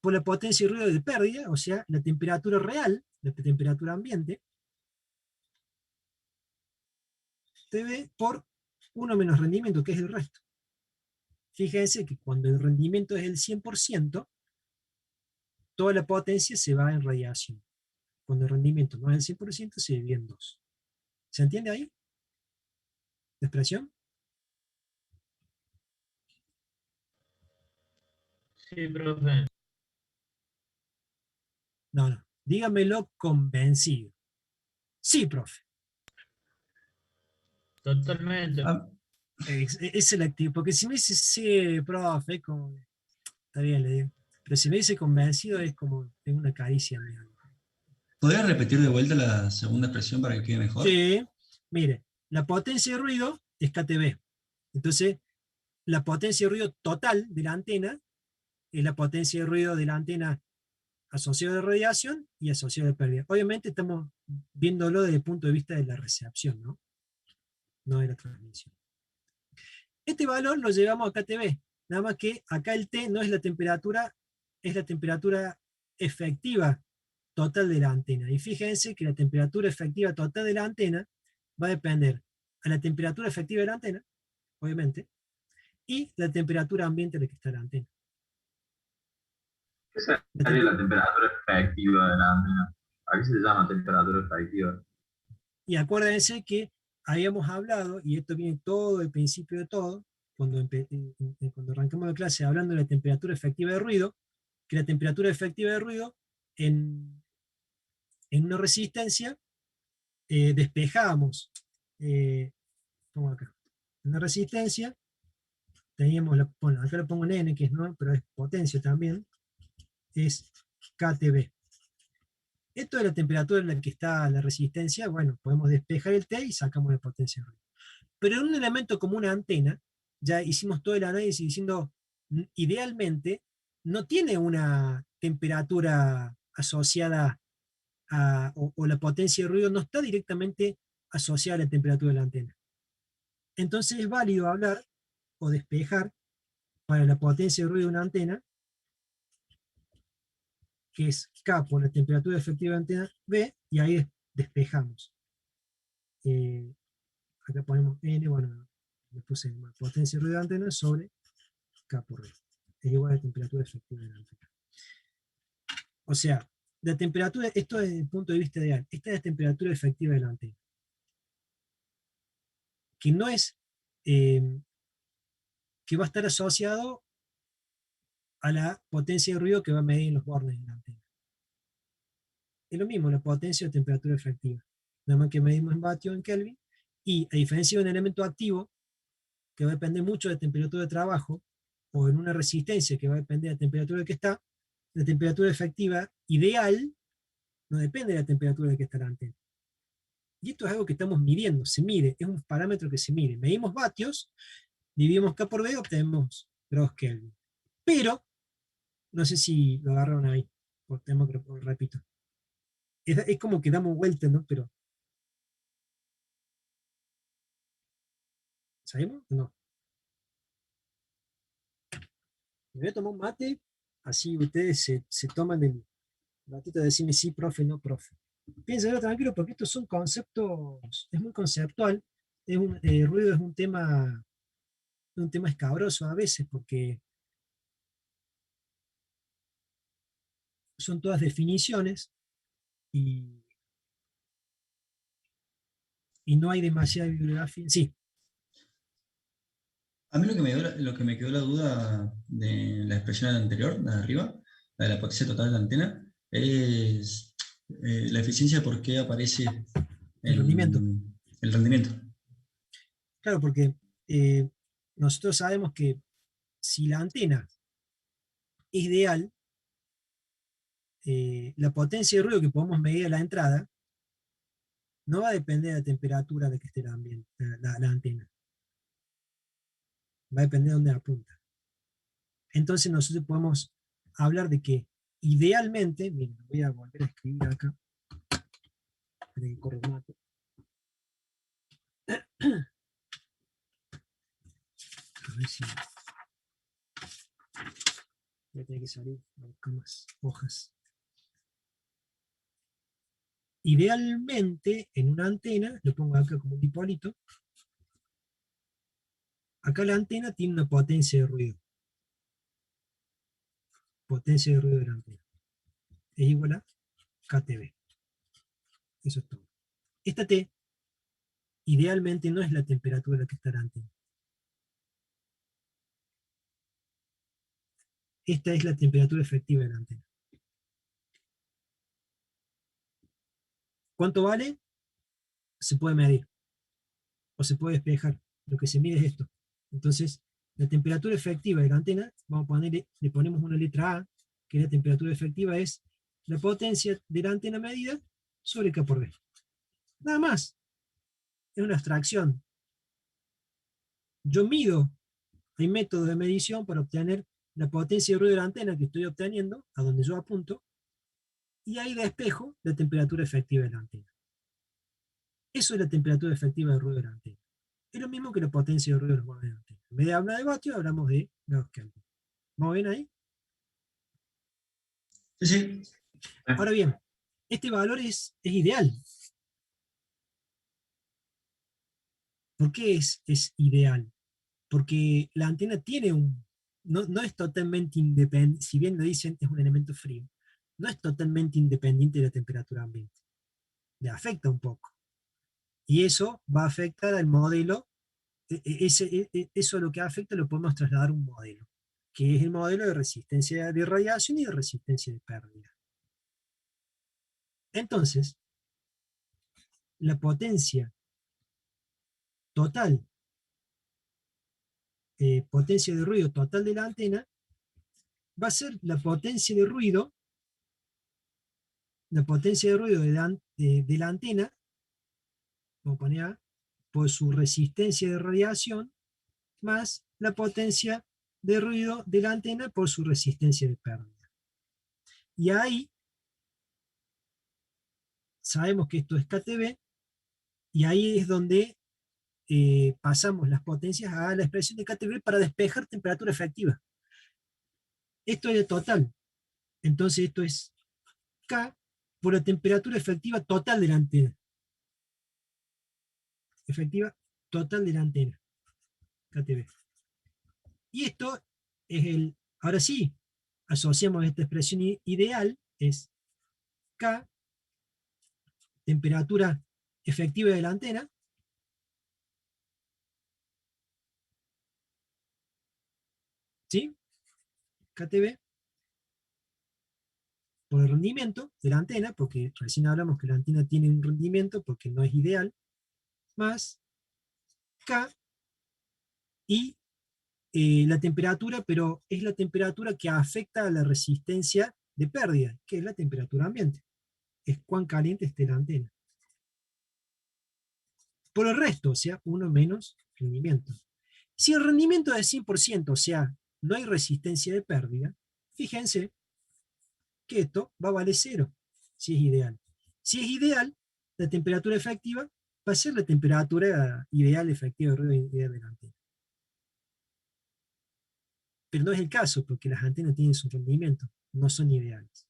S3: por la potencia de ruido de pérdida, o sea, la temperatura real, la temperatura ambiente, TV por 1 menos rendimiento, que es el resto. Fíjense que cuando el rendimiento es el 100%, toda la potencia se va en radiación. Cuando el rendimiento no es el 100%, se divide en 2. ¿Se entiende ahí la expresión?
S6: Sí, profe.
S3: No. Dígamelo convencido. Sí, profe.
S6: Totalmente.
S3: Es el activo. Porque si me dice sí, profe, como, está bien, le digo. Pero si me dice convencido, es como tengo una caricia.
S1: ¿Podrías repetir de vuelta la segunda expresión para que quede mejor?
S3: Sí, mire, la potencia de ruido es KTB. Entonces, la potencia de ruido total de la antena es la potencia de ruido de la antena asociada de radiación y asociada de pérdida. Obviamente estamos viéndolo desde el punto de vista de la recepción, ¿no? No de la transmisión. Este valor lo llevamos a KTB, nada más que acá el T no es la temperatura, es la temperatura efectiva total de la antena. Y fíjense que la temperatura efectiva total de la antena va a depender a la temperatura efectiva de la antena, obviamente, y la temperatura ambiente de la que está la antena.
S8: ¿Qué sería la temperatura efectiva de la antena? ¿A qué se llama temperatura efectiva?
S3: Y acuérdense que habíamos hablado, y esto viene todo el principio de todo, cuando arrancamos la clase hablando de la temperatura efectiva de ruido, que la temperatura efectiva de ruido en una resistencia despejábamos, pongo acá, en una resistencia teníamos, bueno, acá lo pongo en N, que es no, pero es potencia también, es KTB. Esto es la temperatura en la que está la resistencia, bueno, podemos despejar el T y sacamos la potencia de ruido. Pero en un elemento como una antena, ya hicimos todo el análisis diciendo, idealmente, no tiene una temperatura asociada o la potencia de ruido no está directamente asociada a la temperatura de la antena. Entonces es válido hablar o despejar para la potencia de ruido de una antena, que es K por la temperatura efectiva de antena B, y ahí despejamos. Acá ponemos N, bueno, le puse potencia de ruido de antena sobre K por B. Es igual a la temperatura efectiva de la antena. O sea, la temperatura, esto desde el punto de vista ideal, esta es la temperatura efectiva de la antena. Que no es, que va a estar asociado a la potencia de ruido que va a medir en los bornes de la antena. Es lo mismo, la potencia o temperatura efectiva. Nada más que medimos en vatios en Kelvin, y a diferencia de un elemento activo, que va a depender mucho de la temperatura de trabajo, o en una resistencia que va a depender de la temperatura en que está, la temperatura efectiva ideal no depende de la temperatura en que está la antena. Y esto es algo que estamos midiendo, se mide, es un parámetro que se mide. Medimos vatios, dividimos K por B, obtenemos grados Kelvin. Pero, no sé si lo agarraron ahí, repito. Es como que damos vuelta, ¿no? Pero, ¿sabemos? No. Me voy a tomar un mate, así ustedes se toman el ratito de decirme sí, profe, no, profe. Piénsenlo tranquilo, porque estos son conceptos, es muy conceptual, ruido es un tema escabroso a veces, porque son todas definiciones, y no hay demasiada bibliografía. Sí.
S1: A mí lo que me quedó la duda de la expresión anterior, la de arriba, la de la potencia total de la antena, es la eficiencia, por qué aparece
S3: El rendimiento.
S1: El rendimiento.
S3: Claro, porque nosotros sabemos que si la antena es ideal, la potencia de ruido que podemos medir a la entrada no va a depender de la temperatura de que esté la antena. Va a depender de dónde apunta. Entonces nosotros podemos hablar de que idealmente, miren, voy a volver a escribir acá, para que corra el mate. A ver si voy a tener que salir a buscar más hojas. Idealmente, en una antena, lo pongo acá como un dipolito, acá la antena tiene una potencia de ruido. Potencia de ruido de la antena. Es igual a KTB. Eso es todo. Esta T, idealmente, no es la temperatura a la que está la antena. Esta es la temperatura efectiva de la antena. ¿Cuánto vale? Se puede medir. O se puede despejar. Lo que se mide es esto. Entonces, la temperatura efectiva de la antena, vamos a ponerle, le ponemos una letra A, que la temperatura efectiva es la potencia de la antena medida sobre K por B. Nada más. Es una abstracción. Yo mido, hay métodos de medición para obtener la potencia de ruido de la antena que estoy obteniendo, a donde yo apunto, y ahí despejo la temperatura efectiva de la antena. Eso es la temperatura efectiva de ruido de la antena. Es lo mismo que la potencia de ruido de los bordes de la antena. En vez de hablar de vatios, hablamos de grados Kelvin. ¿Vamos bien ahí?
S1: Sí, sí.
S3: Ahora bien, este valor es ideal. ¿Por qué es ideal? Porque la antena tiene no es totalmente independiente, si bien lo dicen, es un elemento frío, no es totalmente independiente de la temperatura ambiente. Le afecta un poco. Y eso va a afectar al modelo, eso lo que afecta lo podemos trasladar a un modelo, que es el modelo de resistencia de radiación y de resistencia de pérdida. Entonces, la potencia total, potencia de ruido total de la antena, va a ser la potencia de ruido de la antena, vamos a poner A, por su resistencia de radiación, más la potencia de ruido de la antena por su resistencia de pérdida. Y ahí sabemos que esto es KTB, y ahí es donde pasamos las potencias a la expresión de KTB para despejar temperatura efectiva. Esto es de total. Entonces esto es K por la temperatura efectiva total de la antena. Efectiva total de la antena. KTB. Y esto es el, ahora sí, asociamos esta expresión ideal, es K, temperatura efectiva de la antena, ¿sí? KTB, por el rendimiento de la antena, porque recién hablamos que la antena tiene un rendimiento porque no es ideal, más K y la temperatura, pero es la temperatura que afecta a la resistencia de pérdida, que es la temperatura ambiente. Es cuán caliente esté la antena. Por el resto, o sea, 1 menos rendimiento. Si el rendimiento es 100%, o sea, no hay resistencia de pérdida, fíjense que esto va a valer 0, si es ideal. Si es ideal, la temperatura efectiva va a ser la temperatura ideal efectiva de ruido ideal de la antena. Pero no es el caso, porque las antenas tienen su rendimiento, no son ideales.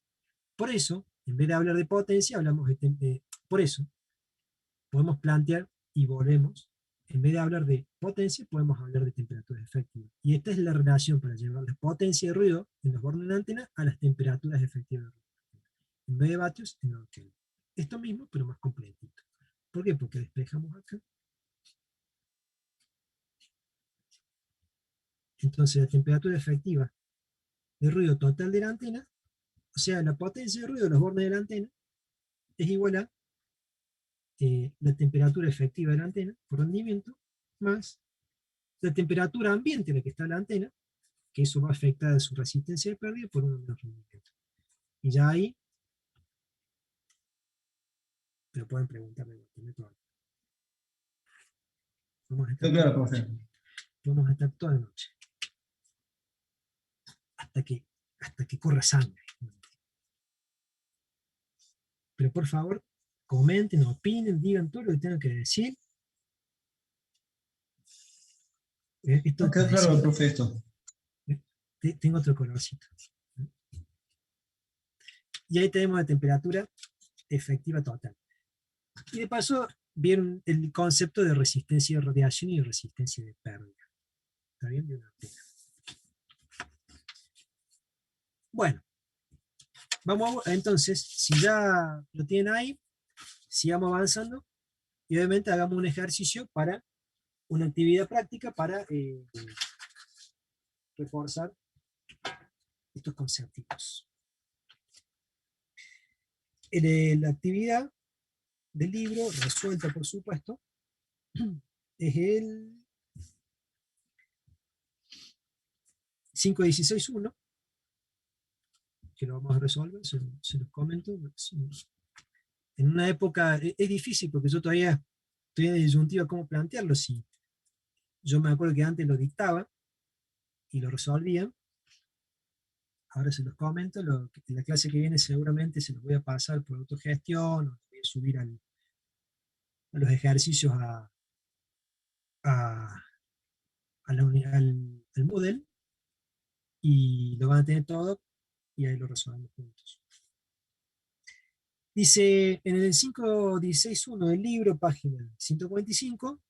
S3: Por eso, en vez de hablar de potencia, hablamos por eso, podemos plantear y volvemos, en vez de hablar de potencia, podemos hablar de temperatura efectiva. Y esta es la relación para llevar la potencia de ruido en los bornes de la antena a las temperaturas efectivas de ruido. En vez de vatios, en Kelvin. Esto mismo, pero más completito. ¿Por qué? Porque despejamos acá. Entonces la temperatura efectiva de ruido total de la antena, o sea, la potencia de ruido de los bornes de la antena, es igual a la temperatura efectiva de la antena por rendimiento, más la temperatura ambiente en la que está la antena, que eso va a afectar a su resistencia de pérdida por un menos rendimiento. Y ya ahí, pero pueden preguntarme. Vamos a estar
S1: Claro,
S3: toda la
S1: profe.
S3: noche. Vamos a estar toda la noche. Hasta que corra sangre. Pero por favor, comenten, opinen, digan todo lo que tengan que decir. Esto
S1: No quedó
S3: parece-
S1: claro, profe, esto.
S3: Tengo otro colorcito. Y ahí tenemos la temperatura efectiva total. Y de paso, vieron el concepto de resistencia de radiación y de resistencia de pérdida. ¿Está bien? De una antena. Bueno, vamos entonces, si ya lo tienen ahí, sigamos avanzando y obviamente hagamos un ejercicio para una actividad práctica para reforzar estos conceptos. La actividad del libro, resuelta por supuesto, es el 5.16.1, que lo vamos a resolver, se los comento. En una época, es difícil porque yo todavía estoy en disyuntiva cómo plantearlo. Si yo me acuerdo que antes lo dictaba y lo resolvía, ahora se los comento, en la clase que viene seguramente se los voy a pasar por autogestión, o voy a subir a los ejercicios al Moodle, y lo van a tener todo, y ahí lo resolvemos juntos. Dice, en el 5.16.1 del libro, página 145,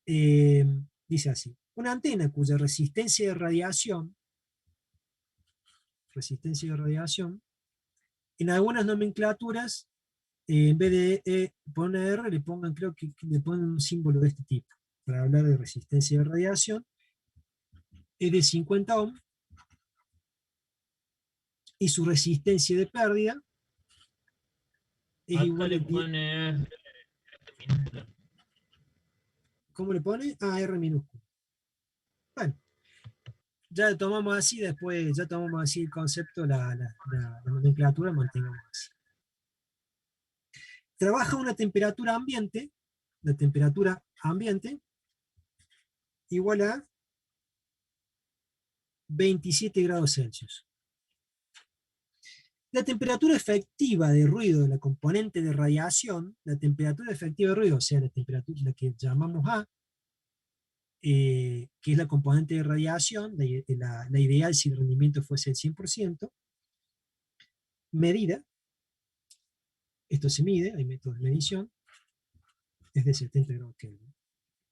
S3: dice así: una antena cuya resistencia de radiación, en algunas nomenclaturas en vez de poner R, le pongan, creo que le ponen un símbolo de este tipo, para hablar de resistencia de radiación. Es de 50 ohm, y su resistencia de pérdida es
S6: Acá
S3: igual
S6: le
S3: a 10.
S6: pone R minúscula.
S3: ¿Cómo le pone? Ah, R minúsculo. Bueno, ya tomamos así, después ya tomamos así el concepto, la nomenclatura, mantengamos así. Trabaja a una temperatura ambiente, la temperatura ambiente, igual a 27 grados Celsius. La temperatura efectiva de ruido de la componente de radiación, la temperatura efectiva de ruido, o sea, la temperatura, la que llamamos A, que es la componente de radiación, la ideal si el rendimiento fuese el 100%, medida, esto se mide, hay métodos de medición, es de 70 grados Kelvin.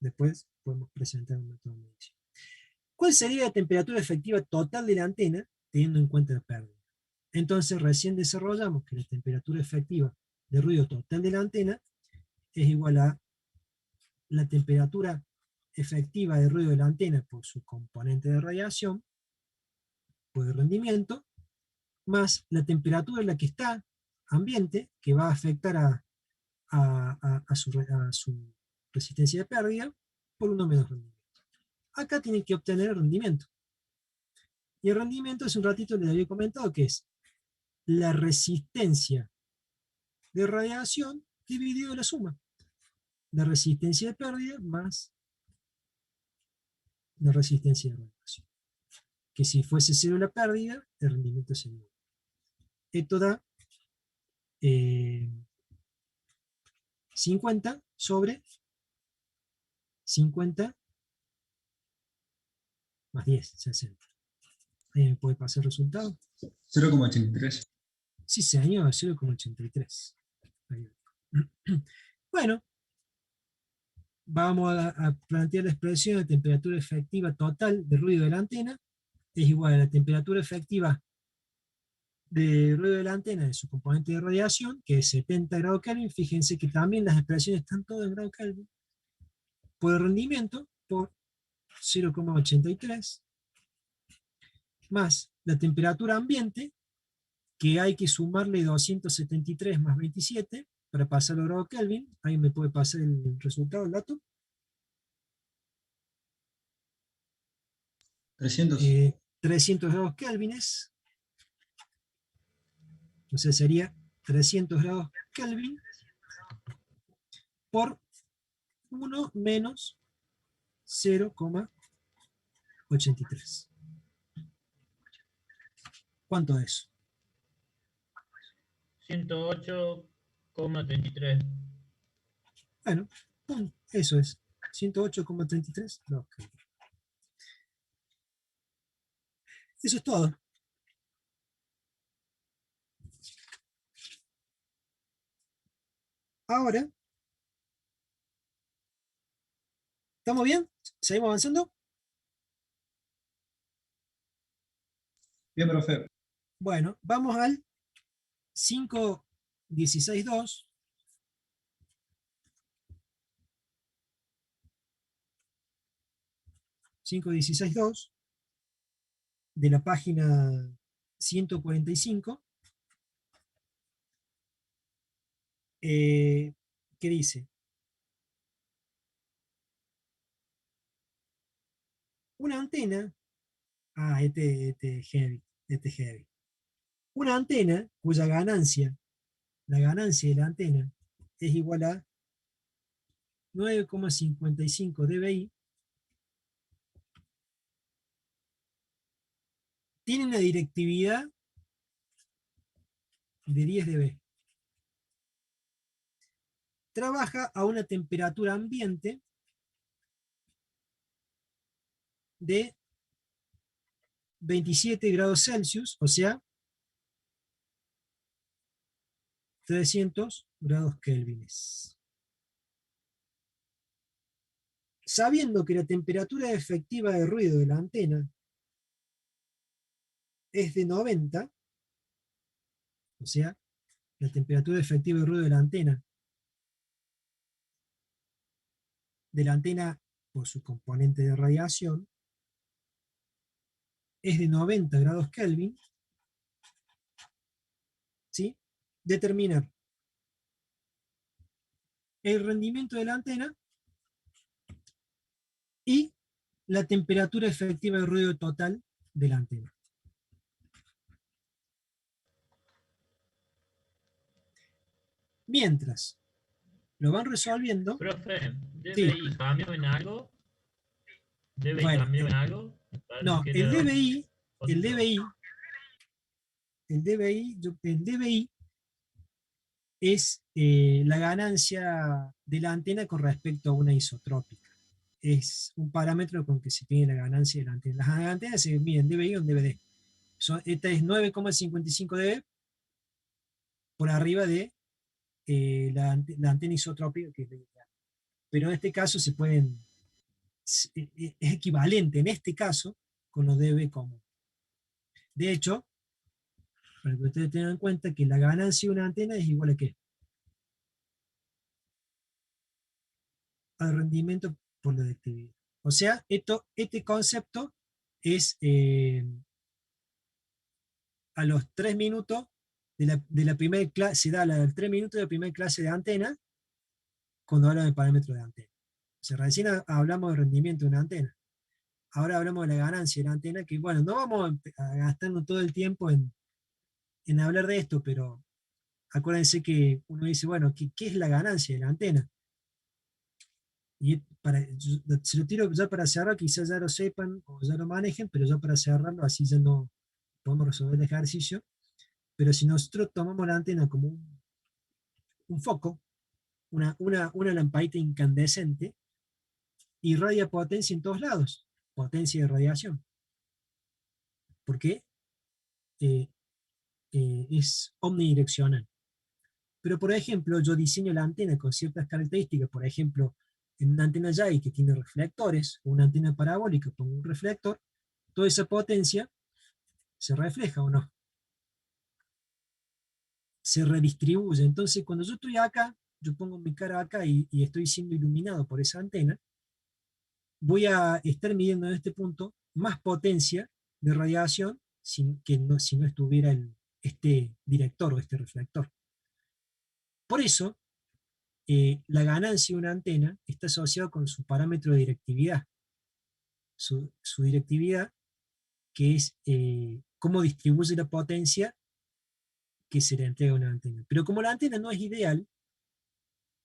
S3: Después podemos presentar un método de medición. ¿Cuál sería la temperatura efectiva total de la antena, teniendo en cuenta la pérdida? Entonces recién desarrollamos que la temperatura efectiva de ruido total de la antena es igual a la temperatura efectiva de ruido de la antena por su componente de radiación, por el rendimiento, más la temperatura en la que está ambiente, que va a afectar a su resistencia de pérdida, por 1 menos rendimiento. Acá tienen que obtener el rendimiento. Y el rendimiento, hace un ratito les había comentado, que es la resistencia de radiación dividido la suma. La resistencia de pérdida más la resistencia de radiación. Que si fuese cero la pérdida, el rendimiento sería 1. Esto da 50 sobre 50 más 10, 60. ¿Ahí me puede pasar el resultado?
S1: 0,83.
S3: Sí, señor, 0,83. Bueno, vamos a plantear la expresión de temperatura efectiva total de ruido de la antena es igual a la temperatura efectiva de ruido de la antena de su componente de radiación, que es 70 grados Kelvin. Fíjense que también las expresiones están todas en grados Kelvin, por el rendimiento, por 0,83, más la temperatura ambiente, que hay que sumarle 273 más 27 para pasar a grados Kelvin. Ahí me puede pasar el resultado, el dato.
S1: 300.
S3: 300 grados Kelvines. Entonces sería 300 grados Kelvin por 1 menos 0,83. ¿Cuánto es?
S6: 108,33.
S3: Bueno, pum, eso es. 108,33 grados Kelvin. Eso es todo. Ahora, ¿estamos bien? ¿Seguimos avanzando?
S1: Bien, profe.
S3: Bueno, vamos al 5.16.2. 5.16.2 de la página 145, que dice: una antena, este heavy. Una antena cuya ganancia, la ganancia de la antena, es igual a 9,55 dBi, tiene una directividad de 10 dB. Trabaja a una temperatura ambiente de 27 grados Celsius, o sea, 300 grados Kelvines. Sabiendo que la temperatura efectiva de ruido de la antena es de 90, o sea, la temperatura efectiva de ruido de la antena por su componente de radiación, es de 90 grados Kelvin, ¿sí? Determinar el rendimiento de la antena y la temperatura efectiva de ruido total de la antena. Mientras lo van resolviendo,
S6: Profe,
S3: sí,
S6: ¿DBI cambió en algo? ¿DBI
S3: bueno,
S6: cambió en algo? Me parece
S3: no,
S6: que
S3: el
S6: era
S3: DBI, el
S6: otro.
S3: DBI, el DBI es la ganancia de la antena con respecto a una isotrópica. Es un parámetro con que se tiene la ganancia de la antena. Las antenas se miden DBI o en DVD. Esta es 9,55 dB por arriba de la antena isotrópica, que es la ideal. Pero en este caso se pueden, es equivalente en este caso con los dB común. De hecho, para que ustedes tengan en cuenta que la ganancia de una antena es igual a ¿qué? Al rendimiento por la directividad. O sea, este concepto es a los 3 minutos de la primera clase, se da a los 3 minutos de la primera clase de antena cuando hablan del parámetro de antena. O sea, recién hablamos de rendimiento de una antena. Ahora hablamos de la ganancia de la antena, que bueno, no vamos a gastarnos todo el tiempo en hablar de esto, pero acuérdense que uno dice, bueno, ¿qué es la ganancia de la antena? Y se lo tiro ya para cerrar, quizás ya lo sepan o ya lo manejen, pero ya para cerrarlo, así ya no podemos resolver el ejercicio. Pero si nosotros tomamos la antena como un foco, una lamparita incandescente, irradia potencia en todos lados, potencia de radiación. ¿Por qué? Eh, es omnidireccional. Pero, por ejemplo, yo diseño la antena con ciertas características, por ejemplo, en una antena JAI que tiene reflectores, o una antena parabólica con un reflector, toda esa potencia se refleja o no, se redistribuye. Entonces, cuando yo estoy acá, yo pongo mi cara acá y estoy siendo iluminado por esa antena, voy a estar midiendo en este punto más potencia de radiación si no estuviera este director o este reflector. Por eso, la ganancia de una antena está asociada con su parámetro de directividad. Su directividad, que es cómo distribuye la potencia que se le entrega a una antena. Pero como la antena no es ideal,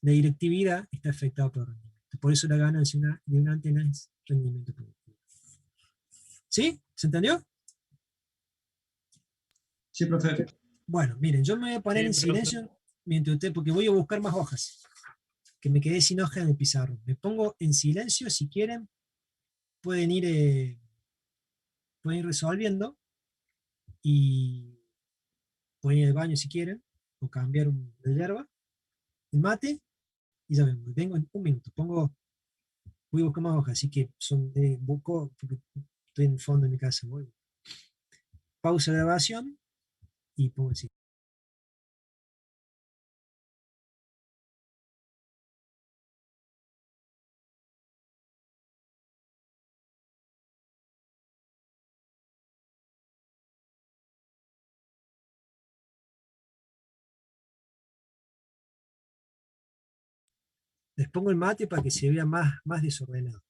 S3: la directividad está afectada por el rendimiento. Por eso la ganancia de una antena es rendimiento productivo. ¿Sí? ¿Se entendió?
S1: Sí, profe.
S3: Bueno, miren, yo me voy a poner en
S6: Sí, profe.
S3: silencio mientras usted, porque voy a buscar más hojas, que me quedé sin hojas en el pizarro. Me pongo en silencio, si quieren, pueden ir, pueden ir resolviendo y pueden ir al baño si quieren, o cambiar de hierba, el mate, y ya vengo en un minuto. Voy a buscar más hojas, así que busco, porque estoy en el fondo de mi casa. Pausa de grabación y pongo el Les pongo el mate para que se vea más desordenado.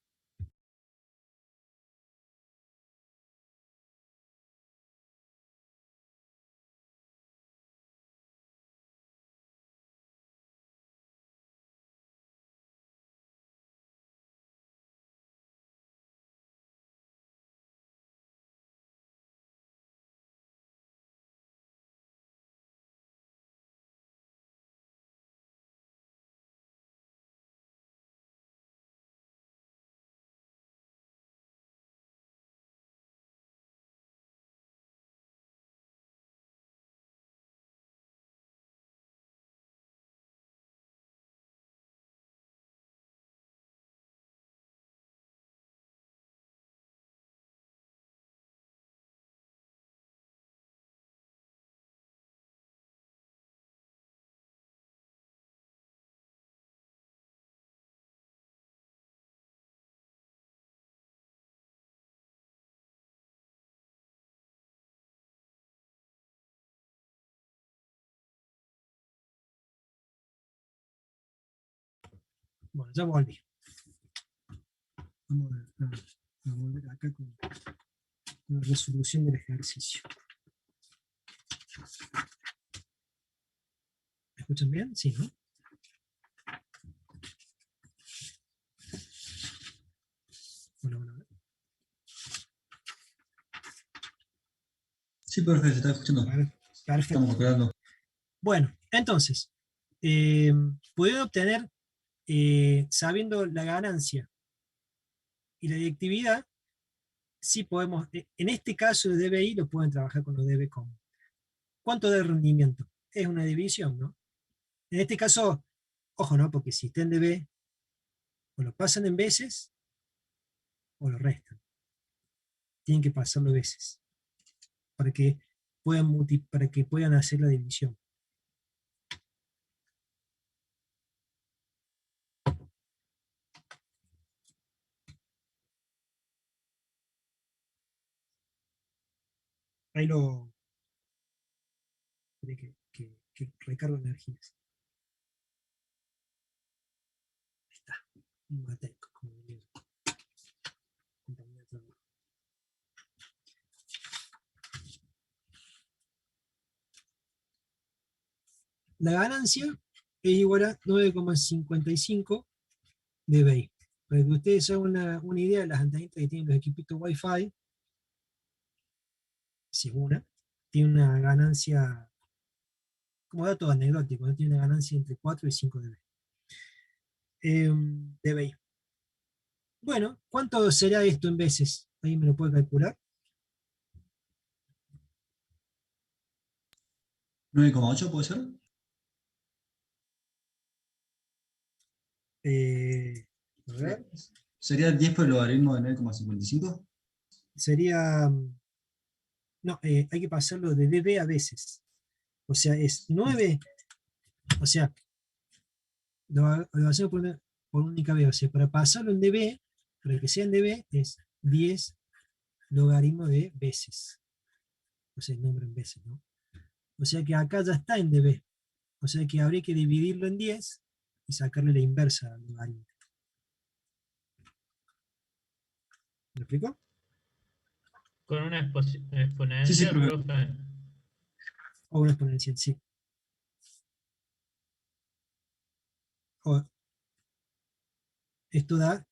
S3: Bueno, ya volví. Vamos a volver acá con la resolución del ejercicio. ¿Me escuchan bien? Sí, ¿no? Bueno.
S1: Sí, profe, se está escuchando.
S3: Perfecto.
S1: Estamos aclarando.
S3: Bueno, entonces, pudieron obtener, sabiendo la ganancia y la directividad, sí podemos, en este caso de DBI lo pueden trabajar con los DB común. ¿Cuánto de rendimiento? Es una división, ¿no? En este caso, ojo, ¿no? Porque si está en DB, o lo pasan en veces, o lo restan. Tienen que pasarlo veces, para que puedan hacer la división. Ahí lo... que recargo energías. Ahí está. Un mateco, como digo. La ganancia es igual a 9,55 dBi. Para que ustedes se hagan una idea de las antenitas que tienen los equipitos Wi-Fi, si una, tiene una ganancia, como dato anecdótico, ¿no? Tiene una ganancia entre 4 y 5 dBi. Bueno, ¿cuánto será esto en veces? Ahí me lo puede calcular.
S1: 9,8 puede ser.
S3: A ver,
S1: ¿Sería 10 por el logaritmo de 9,55?
S3: sería... No, hay que pasarlo de dB a veces. O sea, es 9, o sea, lo hacemos por única vez. O sea, para pasarlo en dB, para que sea en dB, es 10 logaritmo de veces. O sea, el número en veces, ¿no? O sea que acá ya está en dB. O sea que habría que dividirlo en 10 y sacarle la inversa al logaritmo. ¿Me explico?
S6: Con una
S1: Sí,
S6: exponencial,
S1: profe.
S6: profe.
S3: O una exponencial, sí. O, esto da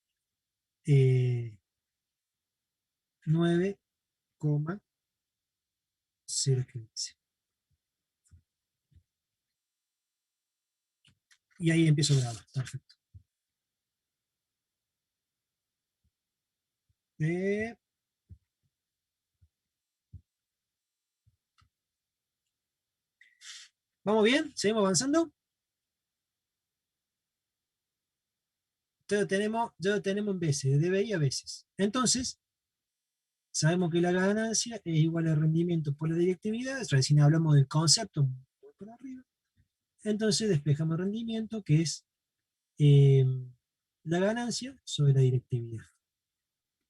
S3: 9,015. Y ahí empiezo a grabar. Perfecto. ¿Vamos bien? ¿Seguimos avanzando? Ya lo tenemos en veces, de DBI a veces. Entonces, sabemos que la ganancia es igual al rendimiento por la directividad. Recién hablamos del concepto muy por arriba. Entonces despejamos el rendimiento, que es la ganancia sobre la directividad.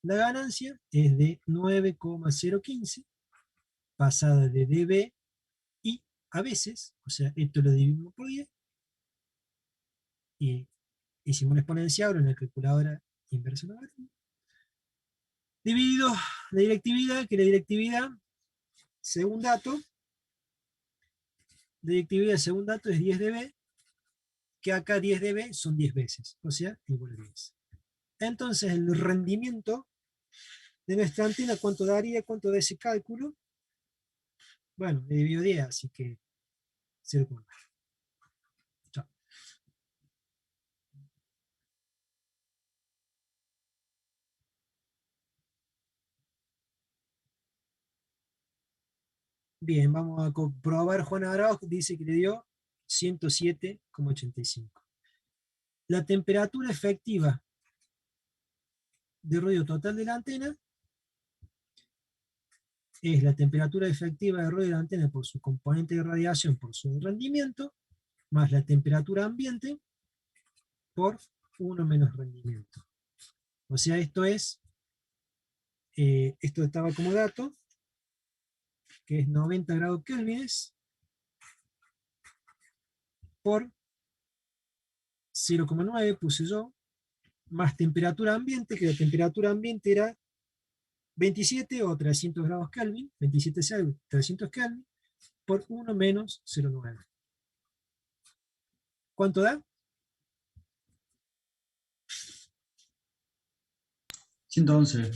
S3: La ganancia es de 9,015 pasada de dB y a veces, o sea, esto lo dividimos por 10 y hicimos una exponencial o una calculadora inversa logaritmo. Dividido la directividad, que la directividad, según dato, la directividad según dato es 10 dB, que acá 10 dB son 10 veces, o sea, igual a 10. Entonces el rendimiento de nuestra antena, ¿cuánto daría? ¿Cuánto da ese cálculo? Bueno, me dividió 10, así que 0,9. Chao. Bien, vamos a comprobar. Juan Arauz dice que le dio 107,85. La temperatura efectiva de ruido total de la antena es la temperatura efectiva de ruido de la antena por su componente de radiación por su rendimiento, más la temperatura ambiente por 1 menos rendimiento. O sea, esto estaba como dato, que es 90 grados Kelvin por 0,9 puse yo, más temperatura ambiente, que la temperatura ambiente era 27 o 300 grados Kelvin, 27 Kelvin, 300 Kelvin, por 1 menos 0,9. ¿Cuánto da?
S1: 111.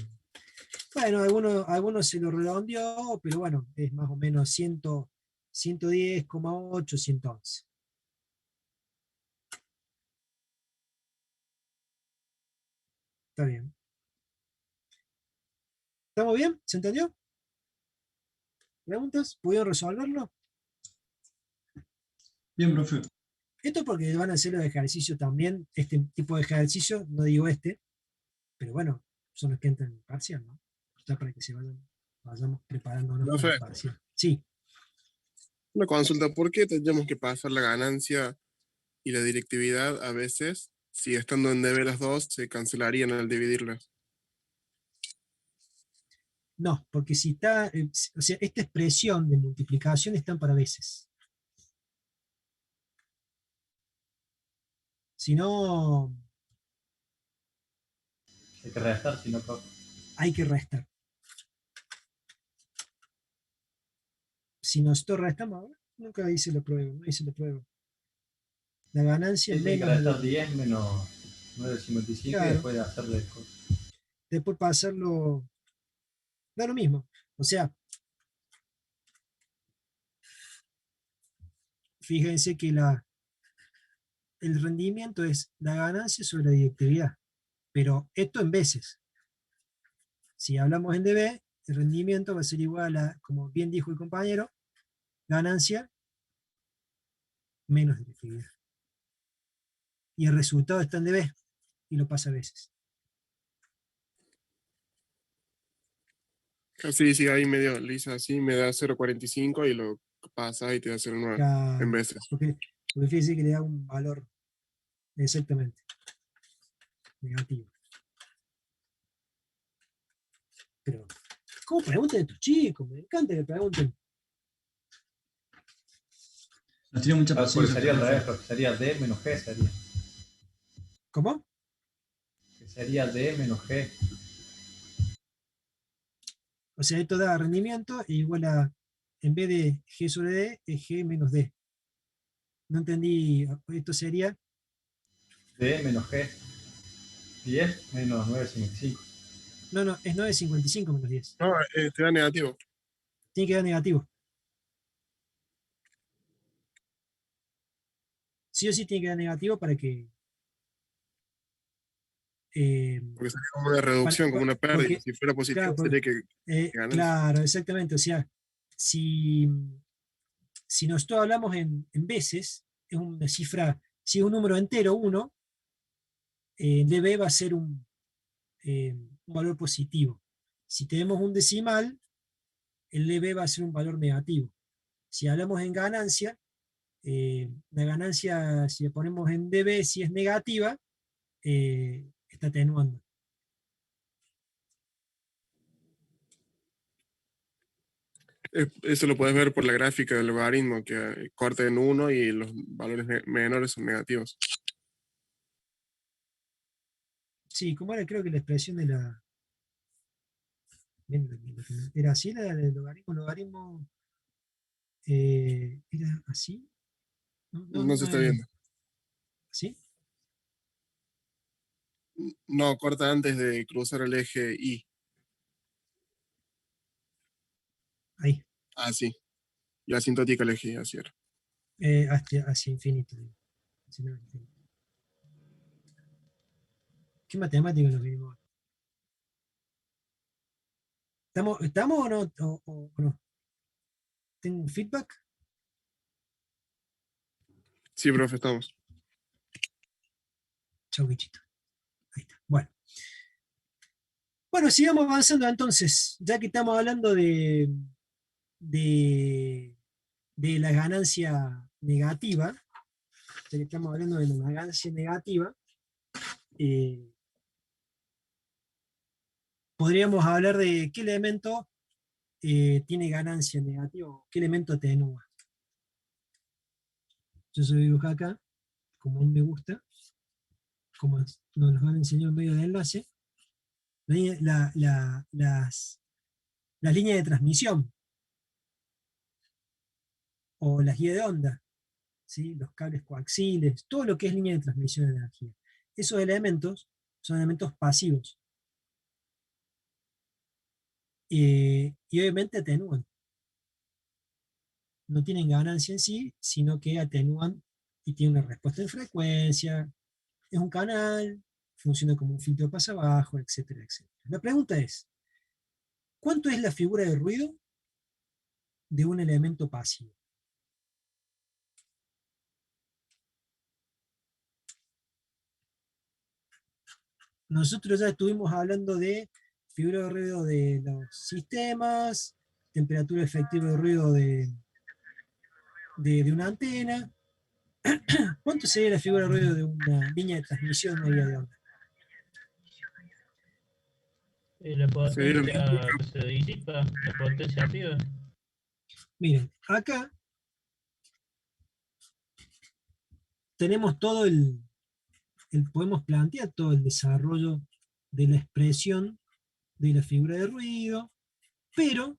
S3: Bueno, algunos se lo redondeó, pero bueno, es más o menos 110,8, 111. Está bien. ¿Estamos bien? ¿Se entendió? ¿Preguntas? ¿Pudieron resolverlo?
S1: Bien, profe.
S3: Esto porque van a hacer los ejercicios también, este tipo de ejercicio, no digo este, pero bueno, son los que entran en el parcial, ¿no? Ya para que vayamos preparándonos para
S5: Profe,
S3: el parcial. Sí,
S5: una consulta, ¿por qué tendríamos que pasar la ganancia y la directividad a veces, si estando en debe las dos, se cancelarían al dividirlas?
S3: no, porque si está, o sea, esta expresión de multiplicación está para veces. Si no,
S8: Hay que restar, si no, profe.
S3: hay que restar. Si nosotros restamos ahora, nunca hice la prueba, no hice la prueba. La ganancia
S8: Sí, hay que
S3: menos
S8: restar 10 menos 9,55
S3: Claro.
S8: y después hacerle
S3: después para hacerlo, da lo mismo. O sea, fíjense que el rendimiento es la ganancia sobre la directividad, pero esto en veces. Si hablamos en dB, el rendimiento va a ser igual a, como bien dijo el compañero, ganancia menos directividad. Y el resultado está en dB y lo pasa a veces.
S5: Casi, sí, ahí medio lisa, así me da 0,45 y lo pasa y te da 0,9 en
S3: Claro,
S5: veces.
S3: porque fíjense que le da un valor exactamente negativo. Pero, ¿cómo preguntan estos chicos? Me encanta que pregunten.
S1: Nos tiene mucha
S8: porque
S1: paciencia.
S8: sería al
S1: profe.
S8: revés, profe. Sería D menos G, sería.
S3: ¿Cómo?
S8: Que sería D menos G.
S3: O sea, esto da rendimiento e igual a, en vez de G sobre D, es G menos D. No entendí, esto sería,
S8: D menos G. 10 menos 9,55.
S3: no, es 9,55 menos 10.
S5: No, te da negativo.
S3: Tiene que dar negativo. Sí o sí tiene que dar negativo para que...
S5: Porque sería como una reducción, como una pérdida.
S3: porque,
S5: Si fuera positivo,
S3: claro,
S5: sería que ganas.
S3: claro, exactamente. O sea, si nosotros hablamos en veces, es una cifra, si es un número entero, 1, dB va a ser un valor positivo. Si tenemos un decimal, el dB va a ser un valor negativo. Si hablamos en ganancia, la ganancia, si le ponemos en dB, si es negativa, está atenuando.
S5: Eso lo puedes ver por la gráfica del logaritmo, que corta en 1 y los valores menores son negativos.
S3: Sí, como era, creo que la expresión de la... ¿Era así la del logaritmo? ¿Logaritmo era así?
S5: No se está viendo.
S3: ¿Sí?
S5: No, corta antes de cruzar el eje Y.
S3: Ahí.
S5: Ah, sí. Y asintótica el eje Y, así era.
S3: Hacia infinito. Hacia infinito. ¿Qué matemática nos vimos? ¿Estamos o no? ¿O no? ¿Tengo un feedback?
S5: Sí, profe, estamos.
S3: Chau, bichito. Ahí está. Bueno, sigamos avanzando entonces, ya que estamos hablando de la ganancia negativa, ya que estamos hablando de la ganancia negativa, podríamos hablar de qué elemento tiene ganancia negativa, qué elemento atenúa. Yo soy dibujar acá, como a mí me gusta, como nos han enseñado en medio de enlace, las líneas de transmisión o las guías de onda, ¿sí? Los cables coaxiles, todo lo que es línea de transmisión de energía. Esos elementos son elementos pasivos. Y obviamente atenúan. No tienen ganancia en sí, sino que atenúan y tienen una respuesta en frecuencia, es un canal, funciona como un filtro pasa abajo, etcétera, etcétera. La pregunta es, ¿cuánto es la figura de ruido de un elemento pasivo? Nosotros ya estuvimos hablando de figura de ruido de los sistemas, temperatura efectiva de ruido de una antena. ¿Cuánto sería la figura de ruido de una línea de transmisión media de onda?
S6: La
S5: Sería lo mismo.
S6: potencia que se disipa, la potencia arriba.
S3: Miren, acá tenemos todo podemos plantear todo el desarrollo de la expresión de la figura de ruido, pero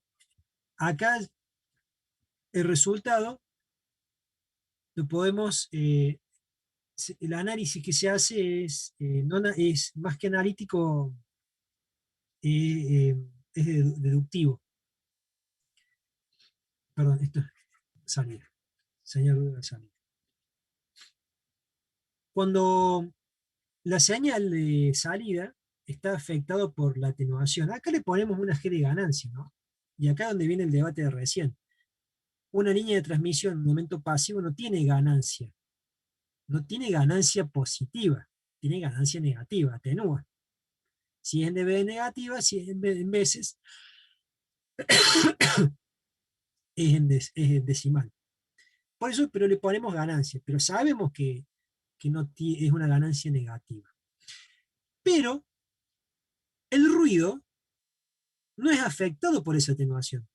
S3: acá el resultado lo podemos, el análisis que se hace es más que analítico, es deductivo. Perdón, esto es salida, señal ruido de salida. Cuando la señal de salida está afectado por la atenuación, acá le ponemos una G de ganancia, ¿no? Y acá es donde viene el debate de recién. Una línea de transmisión, un elemento pasivo, no tiene ganancia. No tiene ganancia positiva, tiene ganancia negativa, atenúa. Si es en dB negativa, si es en veces, es en decimal. Por eso, pero le ponemos ganancia, pero sabemos que no es una ganancia negativa. Pero el ruido no es afectado por esa atenuación.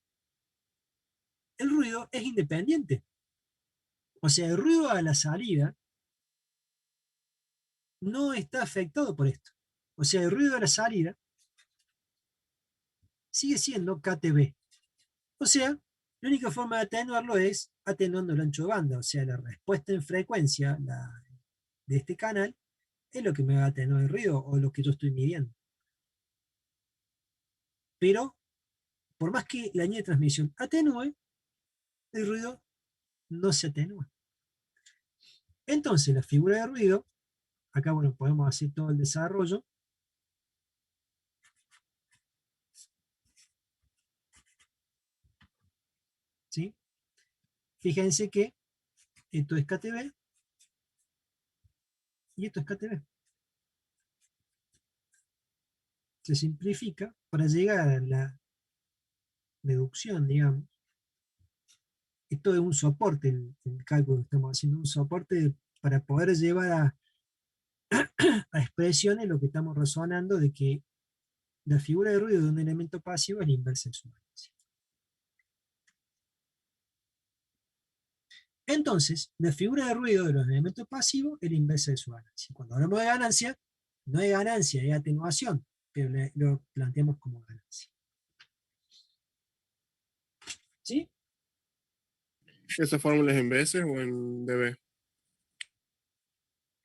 S3: El ruido es independiente. O sea, el ruido a la salida no está afectado por esto. O sea, el ruido a la salida sigue siendo KTB. O sea, la única forma de atenuarlo es atenuando el ancho de banda. O sea, la respuesta en frecuencia de este canal es lo que me va a atenuar el ruido o lo que yo estoy midiendo. Pero, por más que la línea de transmisión atenúe, el ruido no se atenúa. Entonces, la figura de ruido, acá bueno, podemos hacer todo el desarrollo. ¿Sí? Fíjense que esto es KTB y esto es KTB. Se simplifica para llegar a la deducción, digamos. Esto es un soporte, el cálculo que estamos haciendo, un soporte para poder llevar a expresiones lo que estamos razonando de que la figura de ruido de un elemento pasivo es la inversa de su ganancia. Entonces, la figura de ruido de los elementos pasivos es la inversa de su ganancia. Cuando hablamos de ganancia, no es ganancia, es atenuación, pero lo planteamos como ganancia. ¿Sí?
S5: ¿Esa fórmula es en veces o en dB?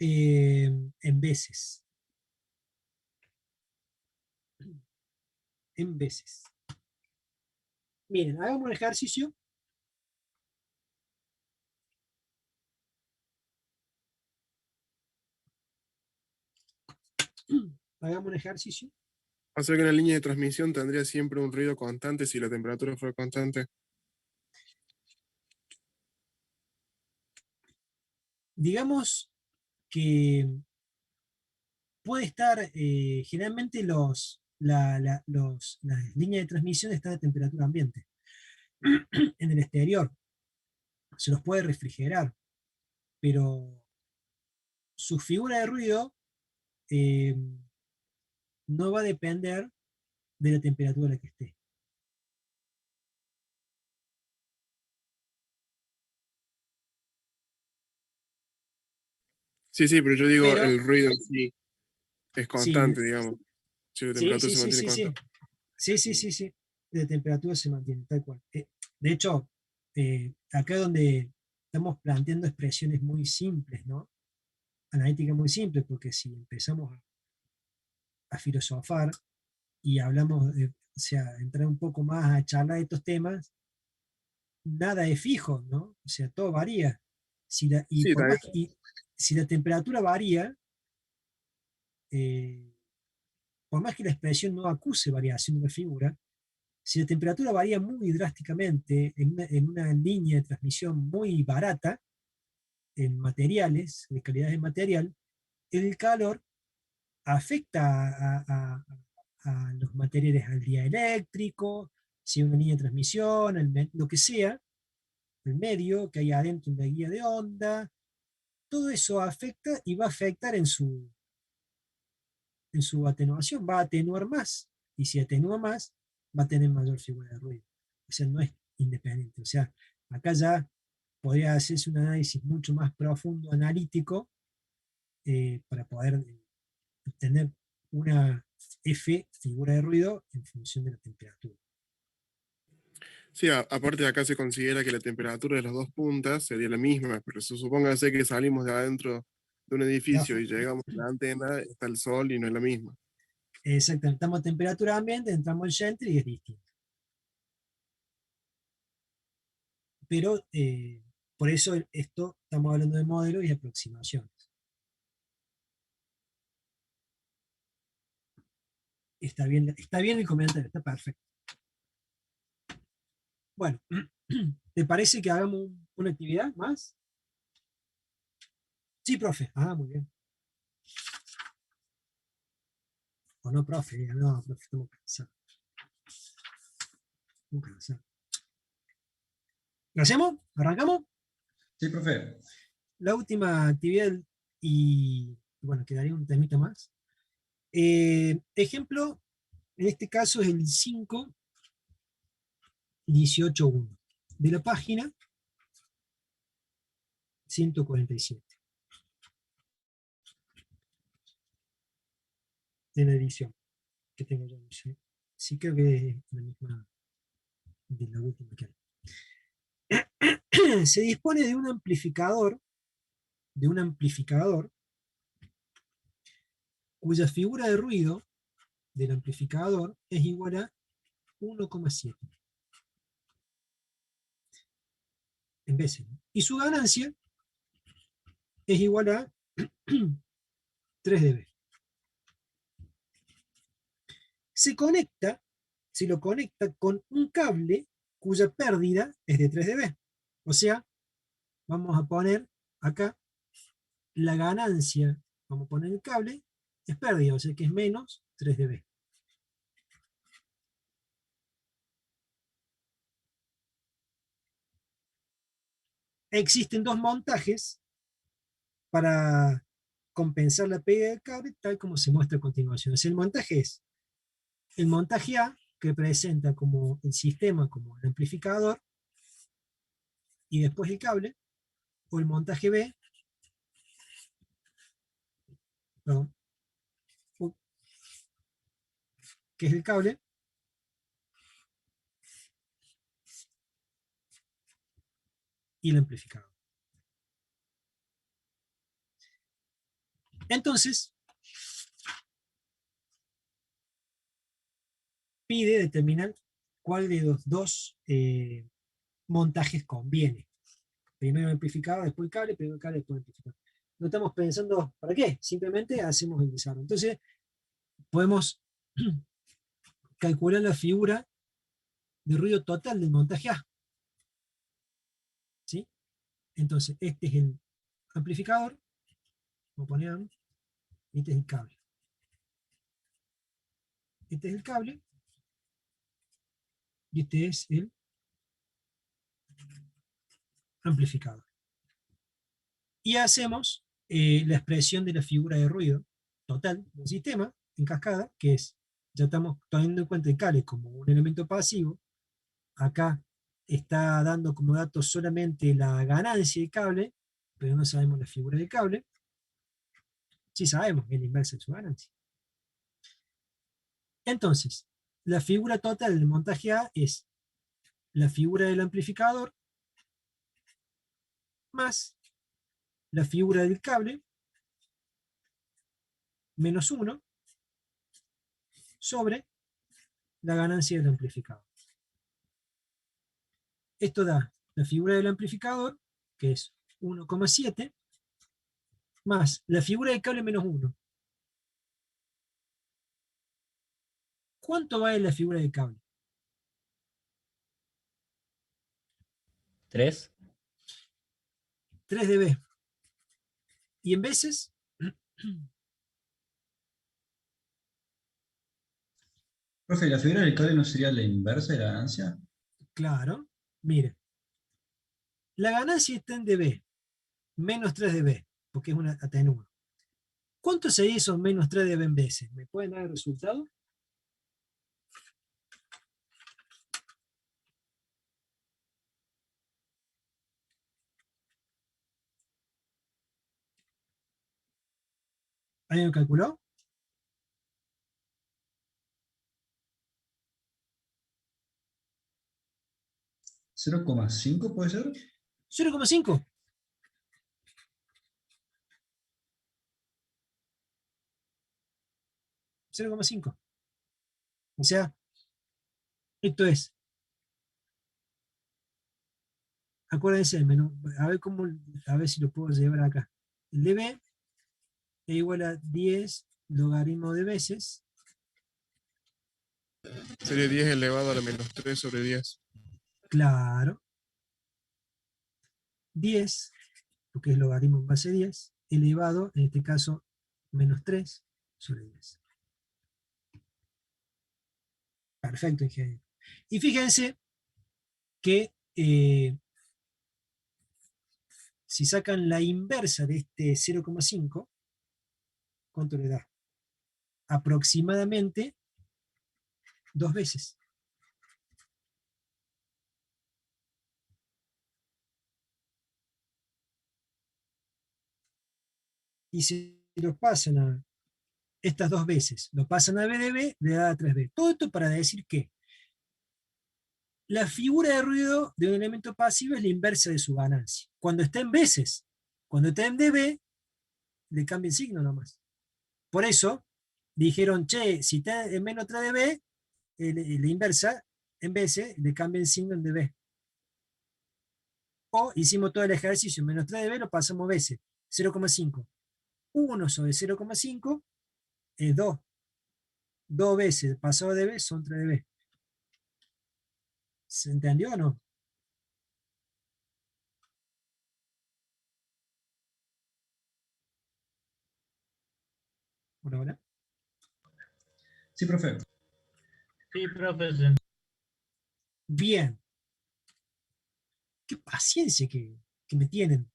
S3: En veces. En veces. Miren, hagamos un ejercicio. Hagamos un ejercicio.
S5: O sea que una línea de transmisión tendría siempre un ruido constante si la temperatura fuera constante.
S3: Digamos que puede estar, generalmente las líneas de transmisión están a temperatura ambiente. En el exterior se los puede refrigerar, pero su figura de ruido eh, no va a depender de la temperatura a la que esté.
S5: Sí, sí, pero yo digo
S3: Pero-
S5: el ruido en sí es
S3: Sí,
S5: constante, digamos. Si la
S3: sí,
S5: temperatura
S3: sí,
S5: se
S3: sí,
S5: mantiene
S3: sí, sí.
S5: constante.
S3: Sí. La temperatura se mantiene, tal cual. De hecho, acá es donde estamos planteando expresiones muy simples, ¿no? Analítica muy simple, porque si empezamos a filosofar y hablamos, o sea, entrar un poco más a charlar de estos temas, nada es fijo, ¿no? O sea, todo varía. Y
S5: Sí,
S3: por
S5: también.
S3: más que, si la temperatura varía, eh, por más que la expresión no acuse variación de la figura, si la temperatura varía muy drásticamente en una línea de transmisión muy barata, en materiales, de calidad de material, el calor afecta a los materiales, al día eléctrico, si hay una línea de transmisión, lo que sea, el medio que hay adentro en la guía de onda, todo eso afecta y va a afectar en su atenuación, va a atenuar más, y si atenúa más, va a tener mayor figura de ruido. O sea, no es independiente. O sea, acá ya podría hacerse un análisis mucho más profundo, analítico, para poder obtener una F, figura de ruido, en función de la temperatura.
S5: Sí, aparte de acá se considera que la temperatura de las dos puntas sería la misma, pero supóngase que salimos de adentro de un edificio y llegamos a la antena, está el sol y no es la misma.
S3: Exactamente, estamos a temperatura ambiente, entramos al shelter y es distinto. Pero por eso esto estamos hablando de modelos y aproximaciones. Está bien el comentario, está perfecto. Bueno, ¿te parece que hagamos una actividad más? Sí, profe. Ah, muy bien. O no, profe, no, profe, estamos cansados. Estamos cansados. ¿Lo hacemos? ¿Arrancamos?
S1: Sí, profe.
S3: La última actividad y bueno, quedaría un temita más. Ejemplo, en este caso es el 5.18.1 de la página 147 de la edición que tengo yo. Sí, creo que es la misma de la última que hay. Se dispone de un amplificador cuya figura de ruido del amplificador es igual a 1,7 en veces. Y su ganancia es igual a 3 dB. Se lo conecta con un cable cuya pérdida es de 3 dB. O sea, vamos a poner acá la ganancia, vamos a poner el cable, es pérdida, o sea que es menos 3 dB. Existen dos montajes para compensar la pérdida del cable, tal como se muestra a continuación. O sea, el montaje es el montaje A, que presenta como el sistema, como el amplificador, y después el cable, o el montaje B, perdón, que es el cable, y el amplificador. Entonces, pide determinar cuál de los dos montajes conviene. Primero el amplificador, después el cable, primero el cable, después el amplificador. No estamos pensando, ¿para qué? Simplemente hacemos el desarrollo. Entonces, podemos calcular la figura de ruido total del montaje A. ¿Sí? Entonces, este es el amplificador, vamos a poner, y este es el cable. Este es el cable, y este es el amplificador. Y hacemos la expresión de la figura de ruido total del sistema en cascada, que es, ya estamos teniendo en cuenta el cable como un elemento pasivo. Acá está dando como dato solamente la ganancia del cable, pero no sabemos la figura del cable. Sí sabemos que es la inversa de su ganancia. Entonces, la figura total del montaje A es la figura del amplificador más la figura del cable menos 1 sobre la ganancia del amplificador. Esto da la figura del amplificador, que es 1,7, más la figura del cable menos 1. ¿Cuánto vale la figura del cable?
S9: 3.
S3: 3 dB. Y en veces,
S1: Profe, ¿la figura del cable no sería la inversa de la ganancia?
S3: claro, mire, la ganancia está en dB, menos 3 dB, porque es una atenúa. ¿Cuánto se hizo menos 3 dB en veces? ¿Me pueden dar el resultado? ¿Alguien lo calculó?
S1: 0,5 puede ser.
S3: 0,5. O sea, esto es, acuérdense, a ver si lo puedo llevar acá. El dB es igual a 10 logaritmo de veces.
S5: Sería 10 elevado a la menos 3 sobre 10.
S3: Claro. 10, porque es logaritmo en base 10, elevado, en este caso, menos 3 sobre 10. Perfecto, ingeniero. Y fíjense que si sacan la inversa de este 0,5, ¿cuánto le da? Aproximadamente 2 veces. Y si los pasan a estas 2 veces, lo pasan a BDB, le da 3B. Todo esto para decir que la figura de ruido de un elemento pasivo es la inversa de su ganancia. Cuando está en veces, cuando está en dB, le cambia el signo nomás. Por eso dijeron, che, si está en menos 3 dB, la inversa, en veces, le cambia el signo en dB. O hicimos todo el ejercicio en menos 3 dB, lo pasamos a veces. 0,5. 1 sobre 0,5 es 2. 2 veces pasado de dB son 3 dB. ¿Se entendió o no? Hola, hola.
S1: Sí, profe.
S6: Sí, profe.
S3: Bien. Qué paciencia que me tienen.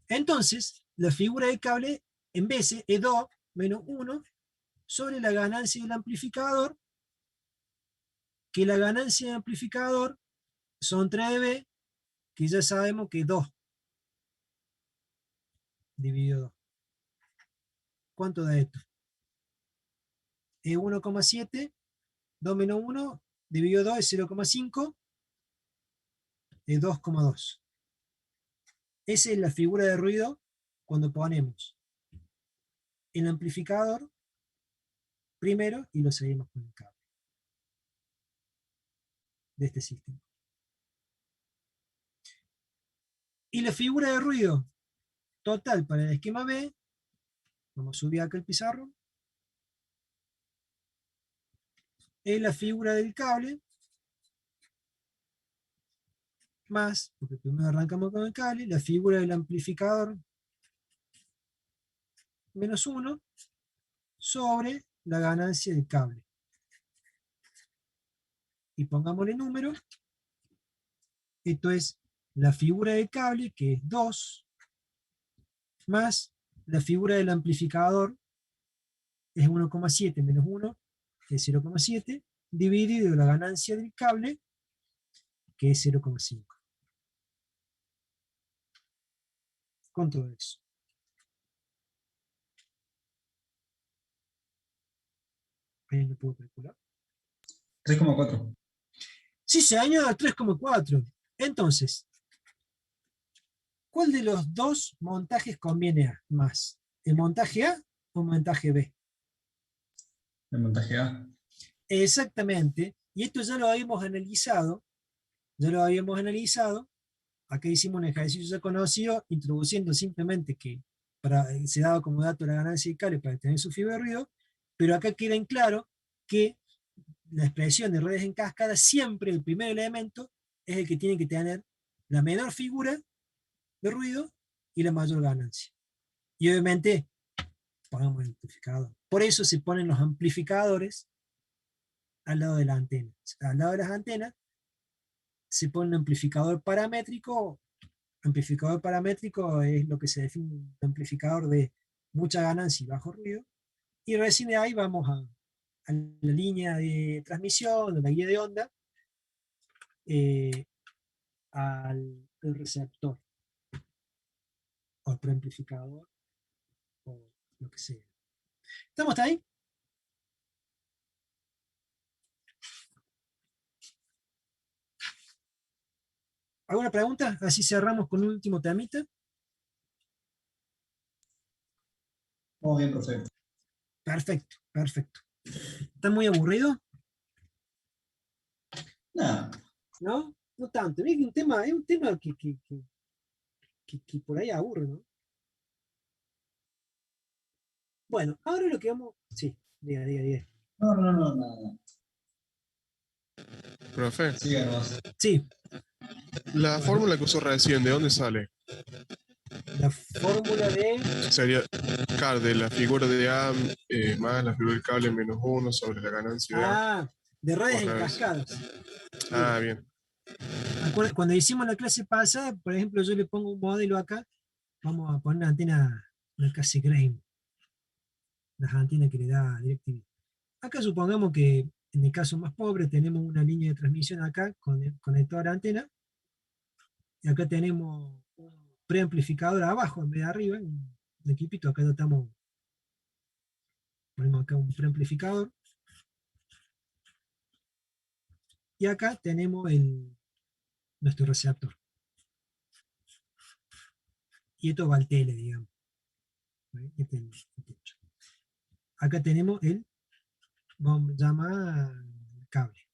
S3: Entonces, la figura del cable en veces es 2 menos 1 sobre la ganancia del amplificador, que la ganancia del amplificador son 3 dB, que ya sabemos que es 2 dividido 2. ¿Cuánto da esto? Es 1,7, 2 menos 1 dividido 2 es 0,5, es 2,2. Esa es la figura de ruido cuando ponemos el amplificador primero y lo seguimos con el cable de este sistema. Y la figura de ruido total para el esquema B, vamos a subir acá el pizarro, es la figura del cable más, porque primero arrancamos con el cable, la figura del amplificador menos 1 sobre la ganancia del cable. Y pongámosle número. Esto es la figura del cable, que es 2, más la figura del amplificador, es 1,7 menos 1, que es 0,7, dividido la ganancia del cable, que es 0,5. Con todo eso. Ahí lo puedo calcular.
S1: 3,4.
S3: Sí, señor, 3,4. Entonces, ¿cuál de los dos montajes conviene más? ¿El montaje A o el montaje B?
S1: El montaje A.
S3: Exactamente. Y esto ya lo habíamos analizado. Acá hicimos un ejercicio ya conocido, introduciendo simplemente que se daba como dato la ganancia de cable para tener su fibra de ruido, pero acá queda en claro que la expresión de redes en cascada, siempre el primer elemento es el que tiene que tener la menor figura de ruido y la mayor ganancia. Y obviamente ponemos el amplificador. Por eso se ponen los amplificadores al lado de la antena. Al lado de las antenas se pone un amplificador paramétrico. Amplificador paramétrico es lo que se define un amplificador de mucha ganancia y bajo ruido. Y recién de ahí vamos a la línea de transmisión, a la guía de onda, al receptor, o al preamplificador, o lo que sea. ¿Estamos hasta ahí? ¿Alguna pregunta? Así cerramos con un último temita.
S1: Vamos bien, profe.
S3: Perfecto, perfecto. ¿Está muy aburrido?
S1: Nada.
S3: ¿No? No tanto. Es un tema que por ahí aburre, ¿no? Bueno, ahora lo que vamos... Sí, diga.
S1: No.
S5: Profe,
S1: Siga nomás.
S3: Sí,
S5: la fórmula que usó recién, ¿de dónde sale?
S3: la fórmula de...
S5: Sería, claro, de la figura de A más la figura del cable menos 1 sobre la ganancia de A.
S3: Ah, de redes
S5: Por
S3: en
S5: redes.
S3: cascadas.
S5: Ah, bien.
S3: Cuando hicimos la clase pasada, por ejemplo, yo le pongo un modelo acá, vamos a poner una antena, una clase Graham, las antenas que le da DirecTV. Acá supongamos que en el caso más pobre tenemos una línea de transmisión acá con el conector a antena, y acá tenemos un preamplificador abajo en vez de arriba, un equipito, acá ponemos acá un preamplificador, y acá tenemos nuestro receptor. Y esto va al tele, digamos. ¿Vale? Acá tenemos vamos a llamar cable.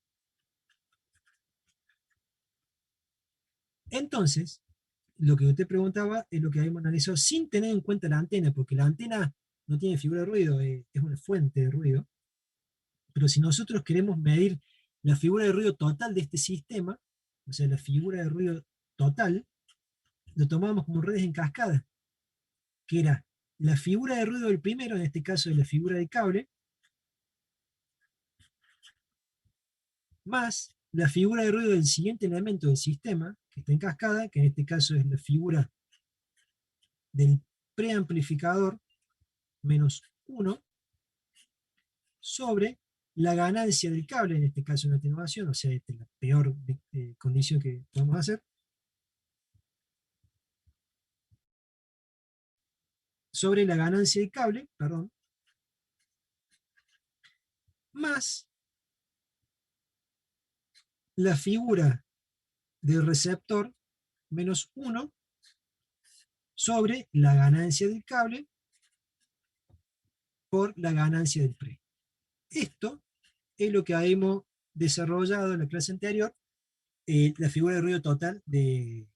S3: Entonces, lo que usted preguntaba es lo que habíamos analizado sin tener en cuenta la antena, porque la antena no tiene figura de ruido, es una fuente de ruido. Pero si nosotros queremos medir la figura de ruido total de este sistema, o sea, la figura de ruido total, lo tomamos como redes en cascada, que era la figura de ruido del primero, en este caso de la figura de cable, más la figura de ruido del siguiente elemento del sistema, que está en cascada, que en este caso es la figura del preamplificador menos 1, sobre la ganancia del cable, en este caso una atenuación, o sea, esta es la peor condición que podemos hacer, sobre la ganancia del cable, perdón, más la figura del receptor menos 1 sobre la ganancia del cable por la ganancia del pre. Esto es lo que habíamos desarrollado en la clase anterior, la figura de ruido total de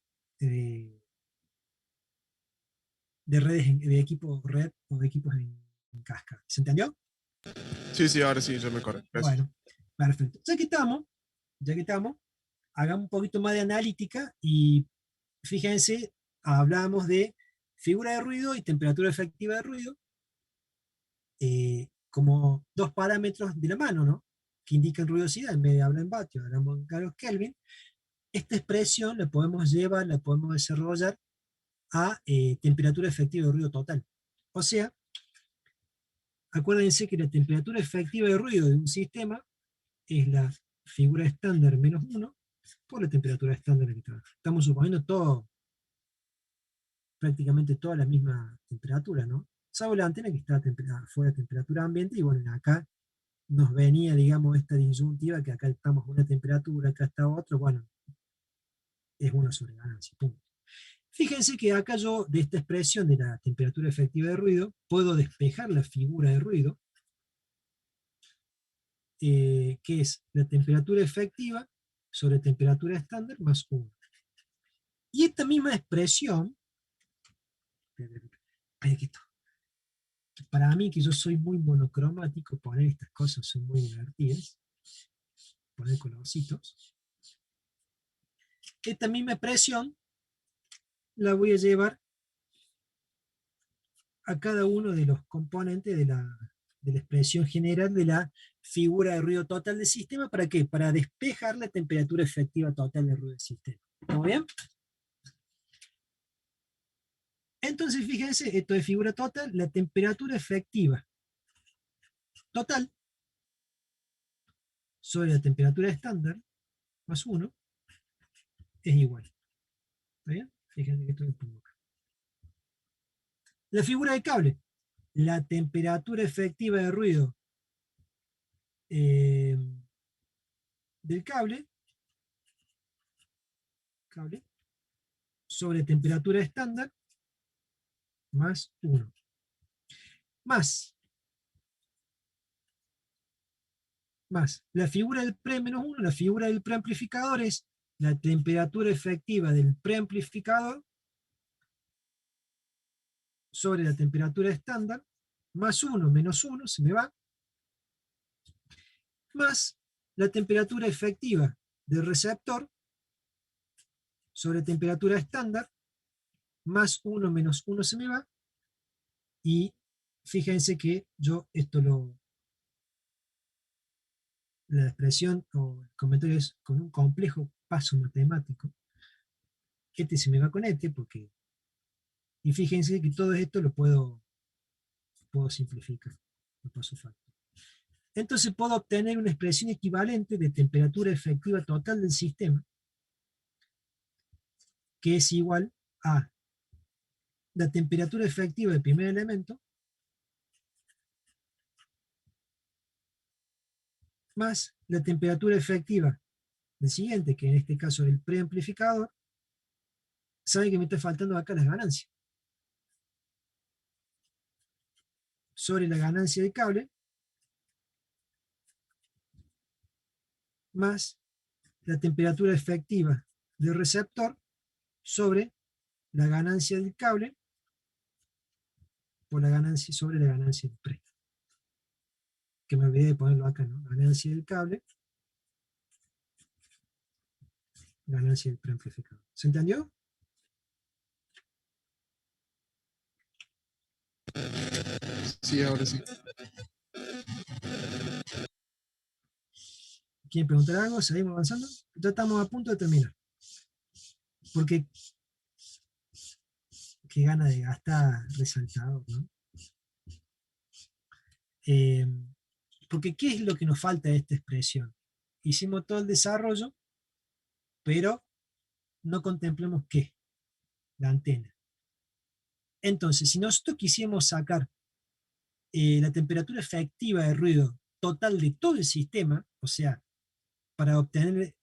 S3: redes, de equipos red o de equipos en cascada. ¿Se entendió?
S5: Sí, ahora sí, yo me acuerdo. Gracias.
S3: Bueno, perfecto. Ya que estamos, hagamos un poquito más de analítica y fíjense, hablamos de figura de ruido y temperatura efectiva de ruido como dos parámetros de la mano, ¿no? Que indican ruidosidad. En vez de hablar en vatios, hablamos en grados Kelvin. Esta expresión la podemos llevar, la podemos desarrollar a temperatura efectiva de ruido total. O sea, acuérdense que la temperatura efectiva de ruido de un sistema es la figura estándar menos 1 por la temperatura estándar que trabaja. Estamos suponiendo prácticamente toda la misma temperatura, ¿no? Salvo la antena que está fuera de temperatura ambiente, y bueno, acá nos venía, digamos, esta disyuntiva, que acá estamos a una temperatura, acá está otra, bueno, es 1 sobre ganancia, punto. Fíjense que acá yo, de esta expresión de la temperatura efectiva de ruido, puedo despejar la figura de ruido, que es la temperatura efectiva sobre temperatura estándar más 1. Y esta misma expresión, para mí, que yo soy muy monocromático, poner estas cosas son muy divertidas, poner colorcitos, esta misma expresión la voy a llevar a cada uno de los componentes de la expresión general de la figura de ruido total del sistema. ¿Para qué? Para despejar la temperatura efectiva total del ruido del sistema. ¿Todo bien? Entonces, fíjense, esto de figura total, la temperatura efectiva total sobre la temperatura estándar más 1 es igual. ¿Está bien? Fíjense que esto lo pongo acá. La figura de cable, la temperatura efectiva de ruido del cable sobre temperatura estándar más 1. Más la figura del pre menos 1, la figura del preamplificador es la temperatura efectiva del preamplificador sobre la temperatura estándar, más 1 menos 1, se me va, más la temperatura efectiva del receptor sobre temperatura estándar, más 1 menos 1 se me va, y fíjense que yo esto la expresión o el comentario es con un complejo paso matemático. Este se me va con este, porque... Y fíjense que todo esto lo puedo simplificar. Lo paso factor. Entonces puedo obtener una expresión equivalente de temperatura efectiva total del sistema, que es igual a la temperatura efectiva del primer elemento más la temperatura efectiva del siguiente, que en este caso es el preamplificador. Saben que me está faltando acá las ganancias. Sobre la ganancia de cable, más la temperatura efectiva del receptor sobre la ganancia del cable por la ganancia sobre la ganancia del pre. Que me olvidé de ponerlo acá, ¿no? Ganancia del cable, ganancia del preamplificador. ¿Se entendió?
S5: Sí, ahora sí.
S3: ¿Quieren preguntar algo? ¿Seguimos avanzando? Ya estamos a punto de terminar. Porque qué gana de gastar resaltado, ¿no? Porque ¿qué es lo que nos falta de esta expresión? Hicimos todo el desarrollo, pero no contemplemos ¿qué? La antena. Entonces, si nosotros quisiéramos sacar la temperatura efectiva de ruido total de todo el sistema, o sea, para obtener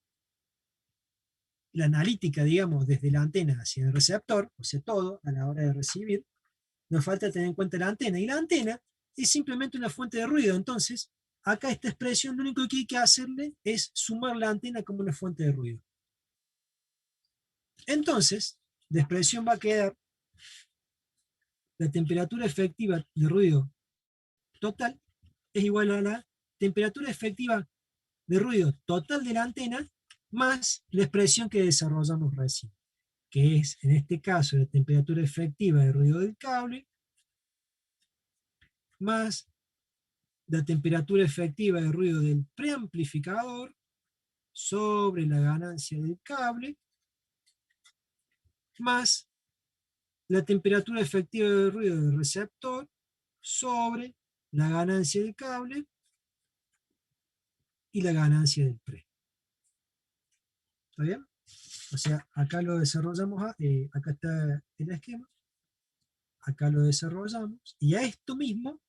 S3: la analítica, digamos, desde la antena hacia el receptor, o sea, todo a la hora de recibir, nos falta tener en cuenta la antena. Y la antena es simplemente una fuente de ruido. Entonces, acá esta expresión lo único que hay que hacerle es sumar la antena como una fuente de ruido. Entonces, la expresión va a quedar la temperatura efectiva de ruido total es igual a la temperatura efectiva de ruido total de la antena más la expresión que desarrollamos recién, que es, en este caso, la temperatura efectiva de ruido del cable más la temperatura efectiva de ruido del preamplificador sobre la ganancia del cable más la temperatura efectiva de ruido del receptor sobre la ganancia del cable y la ganancia del pre. ¿Está bien? O sea, acá lo desarrollamos, acá está el esquema, acá lo desarrollamos, y a esto mismo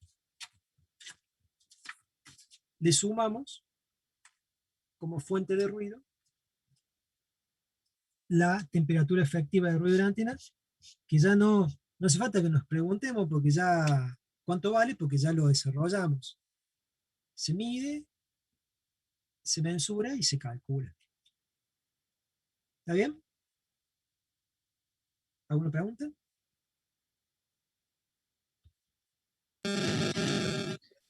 S3: le sumamos como fuente de ruido la temperatura efectiva de ruido de la antena, que ya no hace falta que nos preguntemos porque ya cuánto vale, porque ya lo desarrollamos. Se mide, se mensura y se calcula. ¿Está bien? ¿Alguna pregunta?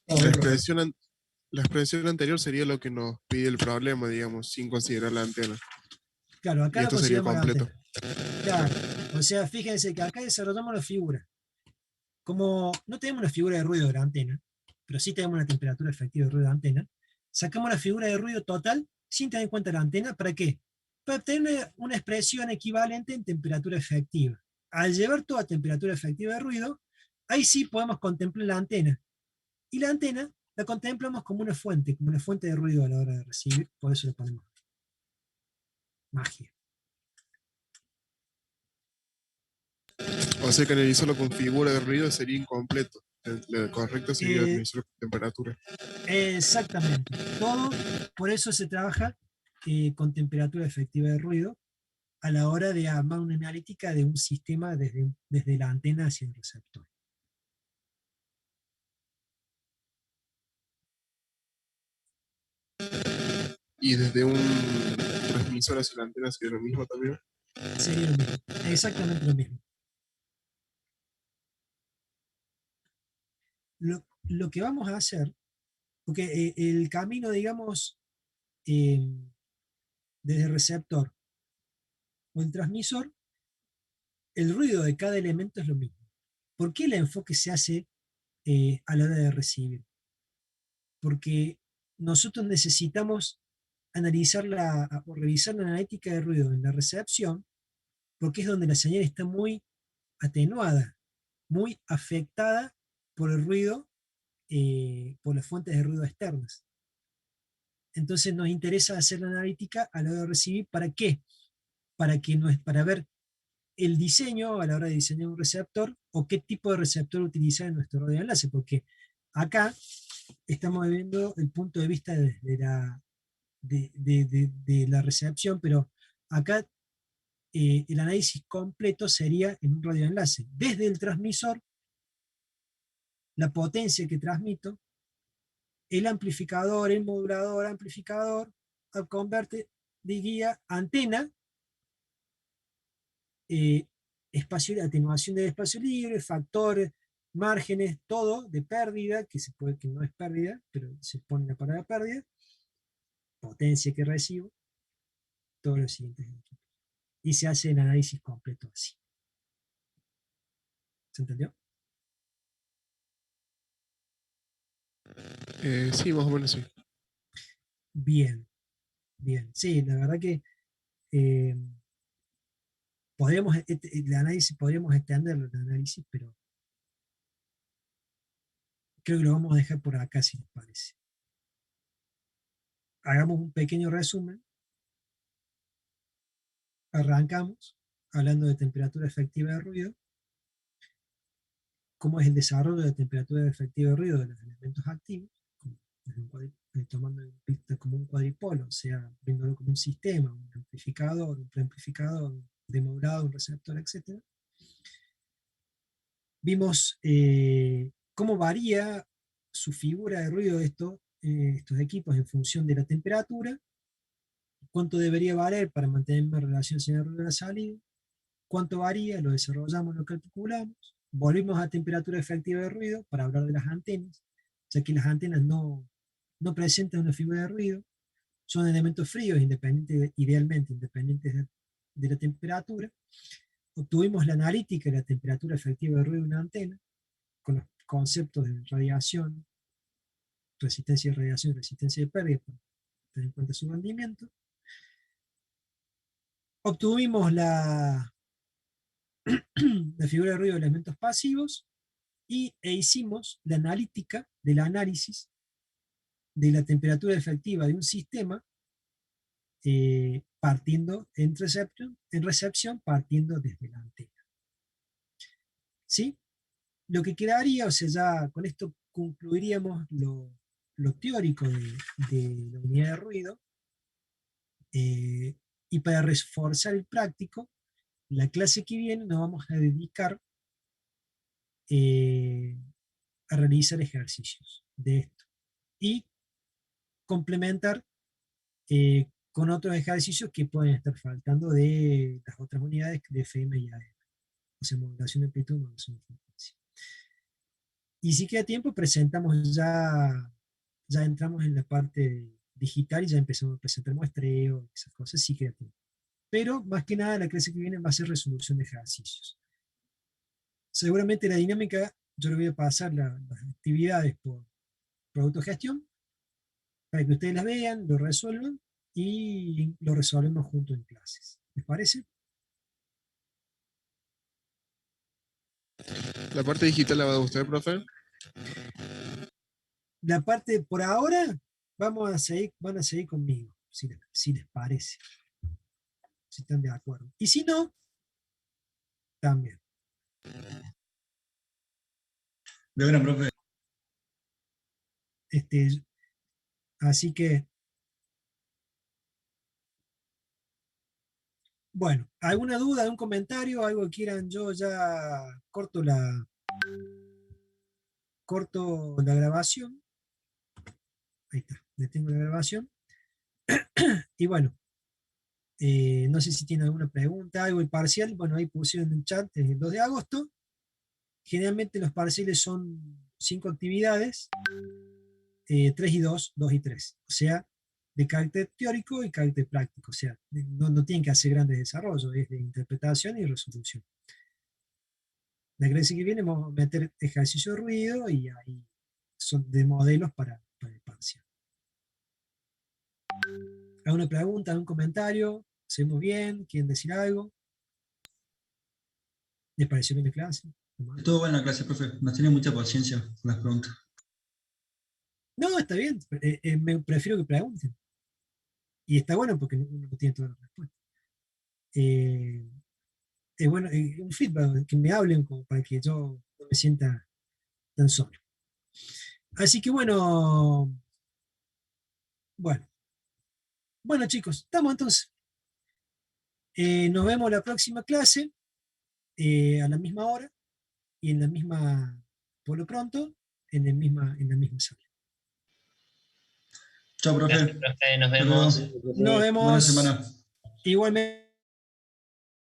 S5: La expresión anterior sería lo que nos pide el problema, digamos, sin considerar la antena.
S3: Claro, acá
S5: Y
S3: no
S5: esto sería
S3: consideramos la
S5: completo.
S3: antena. Claro, o sea, fíjense que acá desarrollamos la figura. Como no tenemos una figura de ruido de la antena, pero sí tenemos una temperatura efectiva de ruido de la antena, sacamos la figura de ruido total sin tener en cuenta la antena. ¿Para qué? Para obtener una expresión equivalente en temperatura efectiva. Al llevar toda temperatura efectiva de ruido, ahí sí podemos contemplar la antena. Y la antena la contemplamos como una fuente de ruido a la hora de recibir, por eso le ponemos magia.
S5: O sea que analizarlo con figura de ruido sería incompleto. Lo correcto sería analizarlo con temperatura.
S3: Exactamente. Todo, por eso se trabaja con temperatura efectiva de ruido a la hora de armar una analítica de un sistema desde la antena hacia el receptor.
S5: Y desde un transmisor hacia la antena sería lo mismo también.
S3: Sería lo mismo, exactamente lo mismo. Lo que vamos a hacer, porque el camino, digamos, desde el receptor o el transmisor, el ruido de cada elemento es lo mismo. ¿Por qué el enfoque se hace a la hora de recibir? Porque nosotros necesitamos analizar o revisar la analítica de ruido en la recepción, porque es donde la señal está muy atenuada, muy afectada por el ruido, por las fuentes de ruido externas. Entonces nos interesa hacer la analítica a la hora de recibir. ¿Para qué? Para ver el diseño a la hora de diseñar un receptor o qué tipo de receptor utilizar en nuestro radioenlace, porque acá estamos viendo el punto de vista de la recepción, pero acá el análisis completo sería en un radioenlace. Desde el transmisor, la potencia que transmito, el amplificador, el modulador, amplificador, converte de guía, antena, espacio, atenuación del espacio libre, factores, márgenes, todo de pérdida, que no es pérdida, pero se pone la palabra pérdida, potencia que recibo, todos los siguientes equipos. Y se hace el análisis completo así. ¿Se entendió?
S5: Sí, más o menos sí.
S3: Bien, bien. Sí, la verdad que podríamos extenderlo el análisis, pero creo que lo vamos a dejar por acá, si les parece. Hagamos un pequeño resumen. Arrancamos hablando de temperatura efectiva de ruido, cómo es el desarrollo de temperatura efectiva de ruido de los elementos activos, tomando en vista como un cuadripolo, o sea, viéndolo como un sistema, un amplificador, un preamplificador, un demodulado, un receptor, etc. Vimos cómo varía su figura de ruido de estos equipos en función de la temperatura, cuánto debería valer para mantener una relación sin el ruido de la salida, cuánto varía, lo desarrollamos, lo calculamos, volvimos a temperatura efectiva de ruido para hablar de las antenas, ya que las antenas no presentan una figura de ruido, son elementos fríos, idealmente independientes de la temperatura. Obtuvimos la analítica de la temperatura efectiva de ruido de una antena, con los conceptos de radiación, resistencia de radiación y resistencia de pérdida, para tener en cuenta su rendimiento. Obtuvimos la figura de ruido de elementos pasivos e hicimos la analítica del análisis de la temperatura efectiva de un sistema partiendo en recepción, partiendo desde la antena. ¿Sí? Lo que quedaría, o sea, ya con esto concluiríamos lo teórico de la unidad de ruido, y para reforzar el práctico, la clase que viene nos vamos a dedicar a realizar ejercicios de esto y complementar con otros ejercicios que pueden estar faltando de las otras unidades de FM y AM, o sea, modulación de amplitud y modulación de frecuencia. Y si queda tiempo, presentamos ya entramos en la parte digital y ya empezamos a presentar muestreo, esas cosas, sí queda tiempo. Pero más que nada la clase que viene va a ser resolución de ejercicios. Seguramente la dinámica, yo le voy a pasar las actividades por autogestión, para que ustedes las vean, lo resuelvan, y lo resolvemos juntos en clases. ¿Les parece?
S5: ¿La parte digital la va a usted, profe?
S3: La parte, por ahora, van a seguir conmigo, si les parece. Si están de acuerdo. Y si no, también.
S1: De una, profe.
S3: Así que, bueno, ¿alguna duda, algún comentario, algo que quieran? Yo ya corto la grabación. Ahí está, detengo la grabación. Y bueno, no sé si tienen alguna pregunta, algo el parcial. Bueno, ahí pusieron en el chat, es el 2 de agosto. Generalmente los parciales son 5 actividades, 3 y 2, 2 y 3. O sea, de carácter teórico y carácter práctico. O sea, no tienen que hacer grandes desarrollos, es de interpretación y resolución. La clase que viene vamos a meter ejercicio de ruido y ahí son de modelos para el parcial. ¿Alguna pregunta, algún comentario? ¿Seguimos bien? ¿Quieren decir algo? ¿Les pareció bien la clase?
S1: Estuvo buena la clase, profe. Nos tiene mucha paciencia con las preguntas.
S3: No, está bien. Me prefiero que pregunten. Y está bueno porque no tiene todas las respuestas. Es bueno, un feedback, que me hablen como para que yo no me sienta tan solo. Así que bueno, chicos, estamos entonces. Nos vemos la próxima clase, a la misma hora y en la misma, por lo pronto, en la misma sala.
S1: Chao, profe.
S6: Gracias, profe. Nos
S1: Hasta luego.
S6: vemos.
S3: Nos
S1: Buena
S3: vemos
S1: semana.
S3: igualmente.